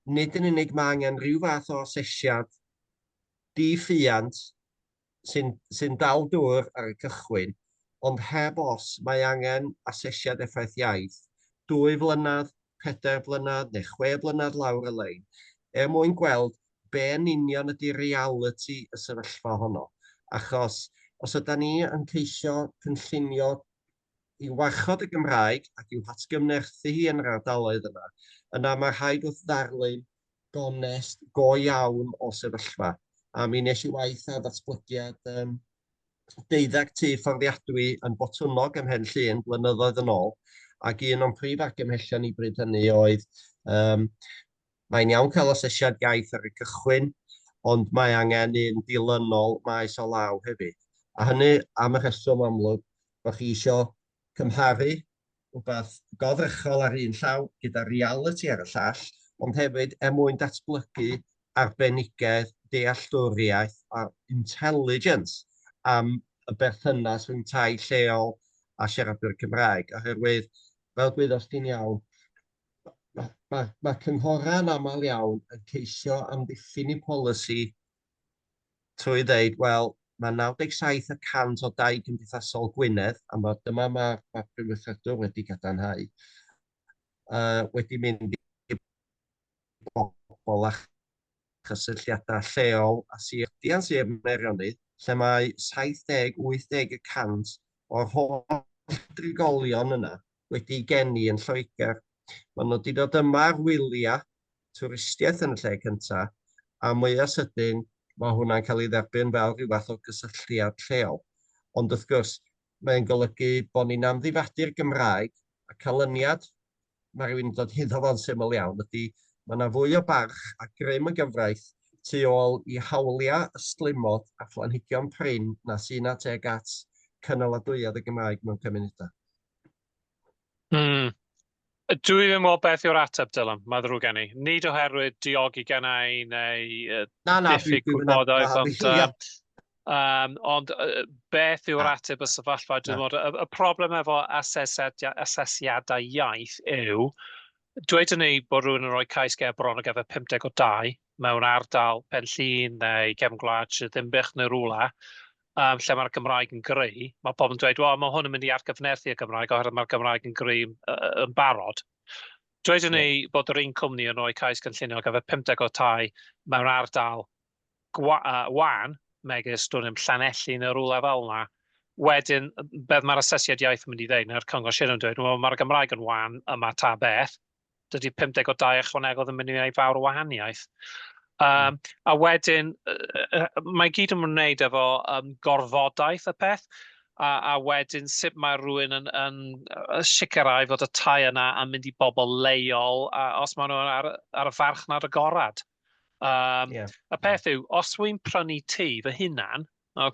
nid yn unig mae angen rhyw fath o asesiad di-ffiant sy'n dal dŵr ar y cychwyn, ond heb os mae angen asesiad effaith iaith 2 flynedd, 4 blynedd neu 6 blynedd lawr y lein, mwyn gweld be yn union ydy reality y sefyllfa honno. Achos os ydyn ni yn ceisio cynllunio i warchod y Gymraeg ac i'w hatgymnerthu hi yn yr ardaloedd yna mae rhaid wrth ddarlun gonest, go iawn o sefyllfa. A mi nes I waith ar ddatblygiad 12 tŷ fforddiadwy yn Botwnog ym Mhen Llŷn blynyddoedd yn ôl, ac un o'n prif argymhellion I bryd hynny oedd mae'n iawn cael asesiad iaith ar y cychwyn, ond mae angen un dilynol maes o law hefyd. A hynny am y rheswm amlwg bod chi eisiau cymharu rhywbeth goddrychol ar un llaw gyda reality ar y llall, ond hefyd mwyn datblygu arbenigedd, dealltwriaeth a intelligence am y berthynas rhwng tai lleol a siaradwyr Cymraeg. Oherwydd, fel gwyddoch chi'n iawn, mae cynghorau'n aml iawn yn ceisio amddiffyn I polisi trwy ddeud, wel, mae 97% o dai cymdeithasol Gwynedd, a dyma mae Prifwythredwr wedi gadarnhau, wedi mynd I bobl a chysylltiadau lleol a sirdian Sir Meirionnydd, lle mae 70-80% o'r holl drigolion yna wedi geni yn Lloegr. Maen nhw wedi dod yma ar wyliau twristiaeth yn y lle cyntaf, a mwyaf sydyn mae hwnna'n cael ei dderbyn fel rhyw fath o gysylltiad lleol. Ond wrth gwrs, mae'n golygu bod ni'n amddiffadu'r Gymraeg, a canlyniad, mae rhywun yn dod hyddo fo'n syml iawn, ydy mae yna fwy o barch a grym y gyfraith tu ôl I hawliau ystlumod a phlanhigion prin na sy'n ateg at cynaladwyedd y Gymraeg mewn cymunedau. Dwi ddim o beth yw'r ateb, Dylan, mae ddrwg gen I. Nid oherwydd diogi gen I neu diffyg gwybodaeth, ond beth yw'r ateb y sefyllfa. Y problem efo asesiadau iaith yw, dweud ni bod rhywun yn rhoi cais ger bron o gyfer 52 mewn ardal Penllyn neu Cefn Gwlad, Dinbych neu rwla, lle mae'r Gymraeg yn gry, mae pobl yn dweud, wel, mae hwn yn mynd I argyfnerthu y Gymraeg oherwydd mae'r Gymraeg yn gry yn barod. Dweud ni bod yr un cwmni yn rhoi cais cynllunio gyfer 52 mewn ardal wan, megis dwrnyn Llanelli neu rwla fel yna. Wedyn, beth mae'r asesiad iaith yn mynd I ddeud, neu'r Cyngor Sir yn dweud, wel, mae'r Gymraeg yn wan yma ta beth, dydy 52 ychwanegol yn mynd I wneud fawr o wahaniaeth. A wedyn, mae gyd yn wneud efo gorfodaeth y peth, a wedyn sut mae rhywun yn sicrhau fod y tai yna yn mynd I bobl leol, os maen nhw ar y farchnad agorad. Y peth yw, os dwi'n prynu tŷ fy hunan, a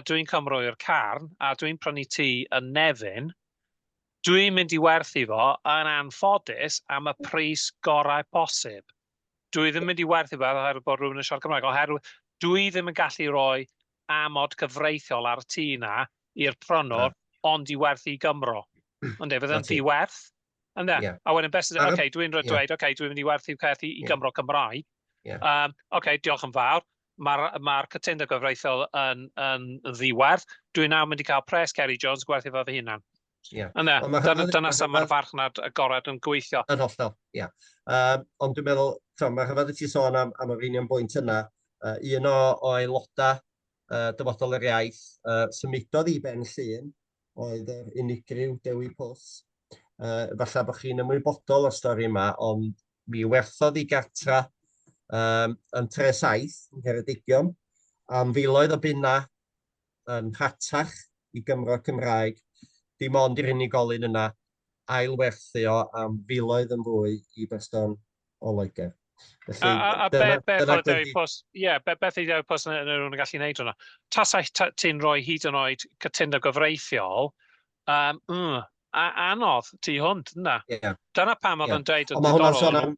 dwi'n cymrwy'r carn, a dwi'n prynu tŷ yn Nefyn, dwi'n mynd I werthu fo yn anffodus am y pris gorau posib. Dwi ddim yn mynd I werthu fe oherwydd bod rhywun yn siarad Cymraeg, oherwydd dwi ddim yn gallu rhoi amod cyfreithiol ar y tŷ yna i'r prynwr, ond I werthu I Gymro. Ond fydd yn ddiwerth. A wedyn beth sydd, dwi'n dweud, dwi'n mynd I werthu peth I Gymro Cymraeg. Diolch yn fawr. Mae'r cytundeb gyfreithiol yn ddiwerth. Dwi'n nawr mynd I cael pres Ceri Jones gwerthu fe fy hunan. Dyna sut mae'r farchnad agored yn gweithio. Yn hollol, ond dwi'n meddwl, mae rhyfedd I ti sôn am yr union bwynt yna. Un o aelodau dyfodol yr iaith symudodd I Ben Llŷn oedd yr unigryw Dewi Pws. Falle bod chi'n ymwybodol o'r stori yma, ond mi werthodd I gartra yn Tre Saith, yn Ceredigion, am filoedd o bunna yn rhatach I Gymro Cymraeg, dim ond i'r unigolyn yna ailwerthu o am filoedd yn fwy i Beston o Loegr. A beth oedd ei pwys, beth oedd ei pwys yn nhw'n gallu gwneud hwnna? Tasau ti'n rhoi hyd yn oed cytundeb gyfreithiol, anodd tu hwnt, yna. Dyna pam oedd yn dweud yn diddorol.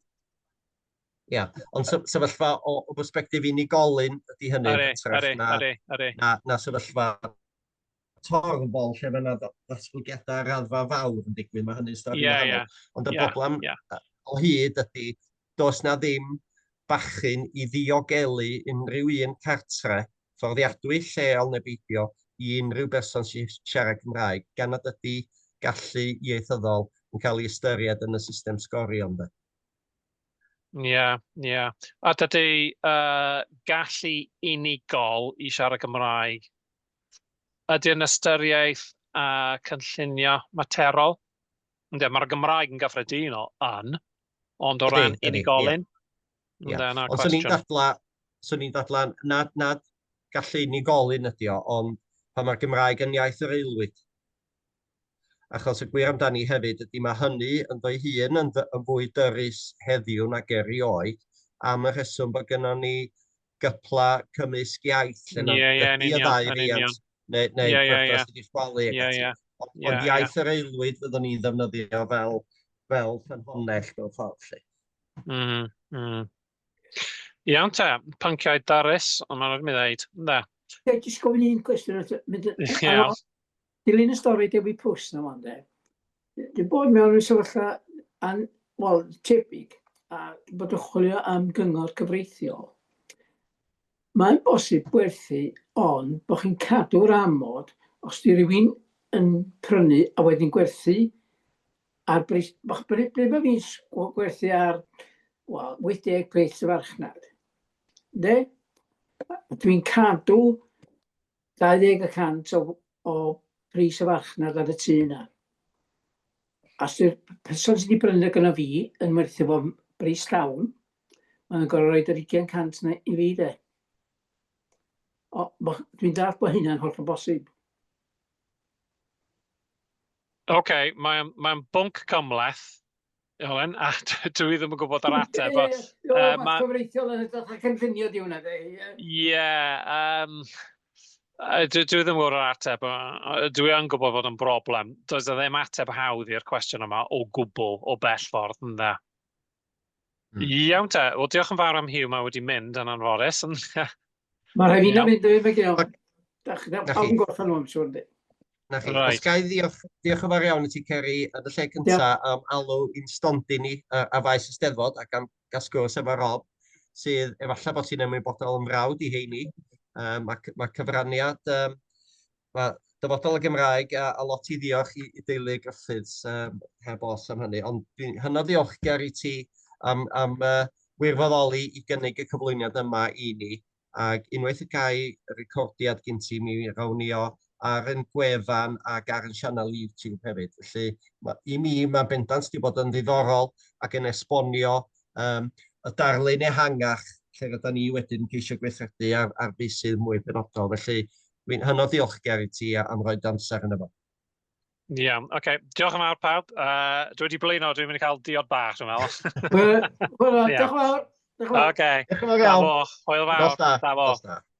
Ond sefyllfa o bersbectif unigolyn ydy hynny, na sefyllfa torbol lle mae yna ddatblygiadau raddfa fawr yn digwydd, mae hynny'n stori wahanol. Ond y broblem o hyd ydy, does na ddim bachyn i ddiogelu unrhyw un cartre fforddiadwy lleol neu beidio i unrhyw berson sy'n siarad Cymraeg, gan nad ydy gallu ieithyddol yn cael ei ystyried yn y system sgorio. A dydy gallu unigol i siarad Cymraeg ydy'n ystyriaeth cynllunio materol? Mae'r Gymraeg yn gyffredinol ond o ran unigolyn. Ond swn i'n dadlau nad gallu unigolyn ydi o, ond pan mae'r Gymraeg yn iaith yr aelwyd. Achos y gwir amdani hefyd ydy mae hynny yn ddoi hun yn fwy dyrus heddiw nag erioed am y rheswm bod gennym ni gypla cymysg iaith lle ydy y ddau riant neu brydras wedi chwalu. Ond iaith yr aelwyd fyddwn ni'n ddefnyddio fel ffynhonnell fel ffordd. Iawn te, pynciau darus, ond mae'n rhaid mi ddeud, ynddo? Jyst gofyn un cwestiwn. Dilyn y stori Dewi Pws na fan de. Dwi'n bod mewn yn sefyllfa tebyg a bod yn chwilio am gyngor cyfreithiol. Mae'n bosib gwerthu, ond bod chi'n cadw'r amod os di rhywun yn prynu a wedyn gwerthu ar bris... Ble mae fi'n gwerthu ar 80 pris y farchnad. Dwi'n cadw 20% o pris y farchnad ar y tŷ yna. Os yw'r person sydd wedi brynu gyda fi yn werthu fo bris llawn, mae'n gorfod roed yr 20% yna i fi de. Dwi'n dall bod hynna'n holl o bosib. Mae'n bwnc cymleth, Owen, a dwi ddim yn gwybod yr ateb. Mae'n cyfreithiol yn y cynllunio di hwnna. Dwi ddim yn gwybod yr ateb. Dwi yn gwybod fod yn broblem. Does e ddim ateb hawdd i'r cwestiwn yma o gwbl, o bell ffordd, ynddo. Iawn te, wel diolch yn fawr am Hugh, mae wedi mynd yn anforus. Mae rhaid fi'n mynd yn mynd. Pawb yn gorffen nhw am siwr di. Os gai diolch yn fawr iawn i ti, Ceri, yn y lle cyntaf am alw i'n stondin ni a faes Eisteddfod ac am gasgwrs efo Rob, sydd efallai bod ti'n ymwybodol yn frawd i heini. Mae cyfraniad, dyfodol y Gymraeg a lot i ddiolch i deulu Griffiths heb os am hynny. Ond dwi'n hynod ddiolchgar i ti am wirfoddoli i gynnig y cyflwyniad yma i ni. Ac unwaith y gai y recordiad gyn ti, mi rawn ni o ar yn gwefan ac ar yn sianel YouTube hefyd. Felly, i mi, mae bendant wedi bod yn ddiddorol ac yn esbonio y darlun ehangach lle rydyn ni wedyn ceisio gweithredu ar feysydd mwy penodol. Felly, dwi'n hynod ddiolchgar i ti am roed amser yn efo. Iawn, diolch yn fawr pawb. Dwi wedi blino, dwi'n mynd i cael diod bach, dwi'n meddwl. Diolch yn fawr. Diolch yn fawr iawn. Hwyl fawr.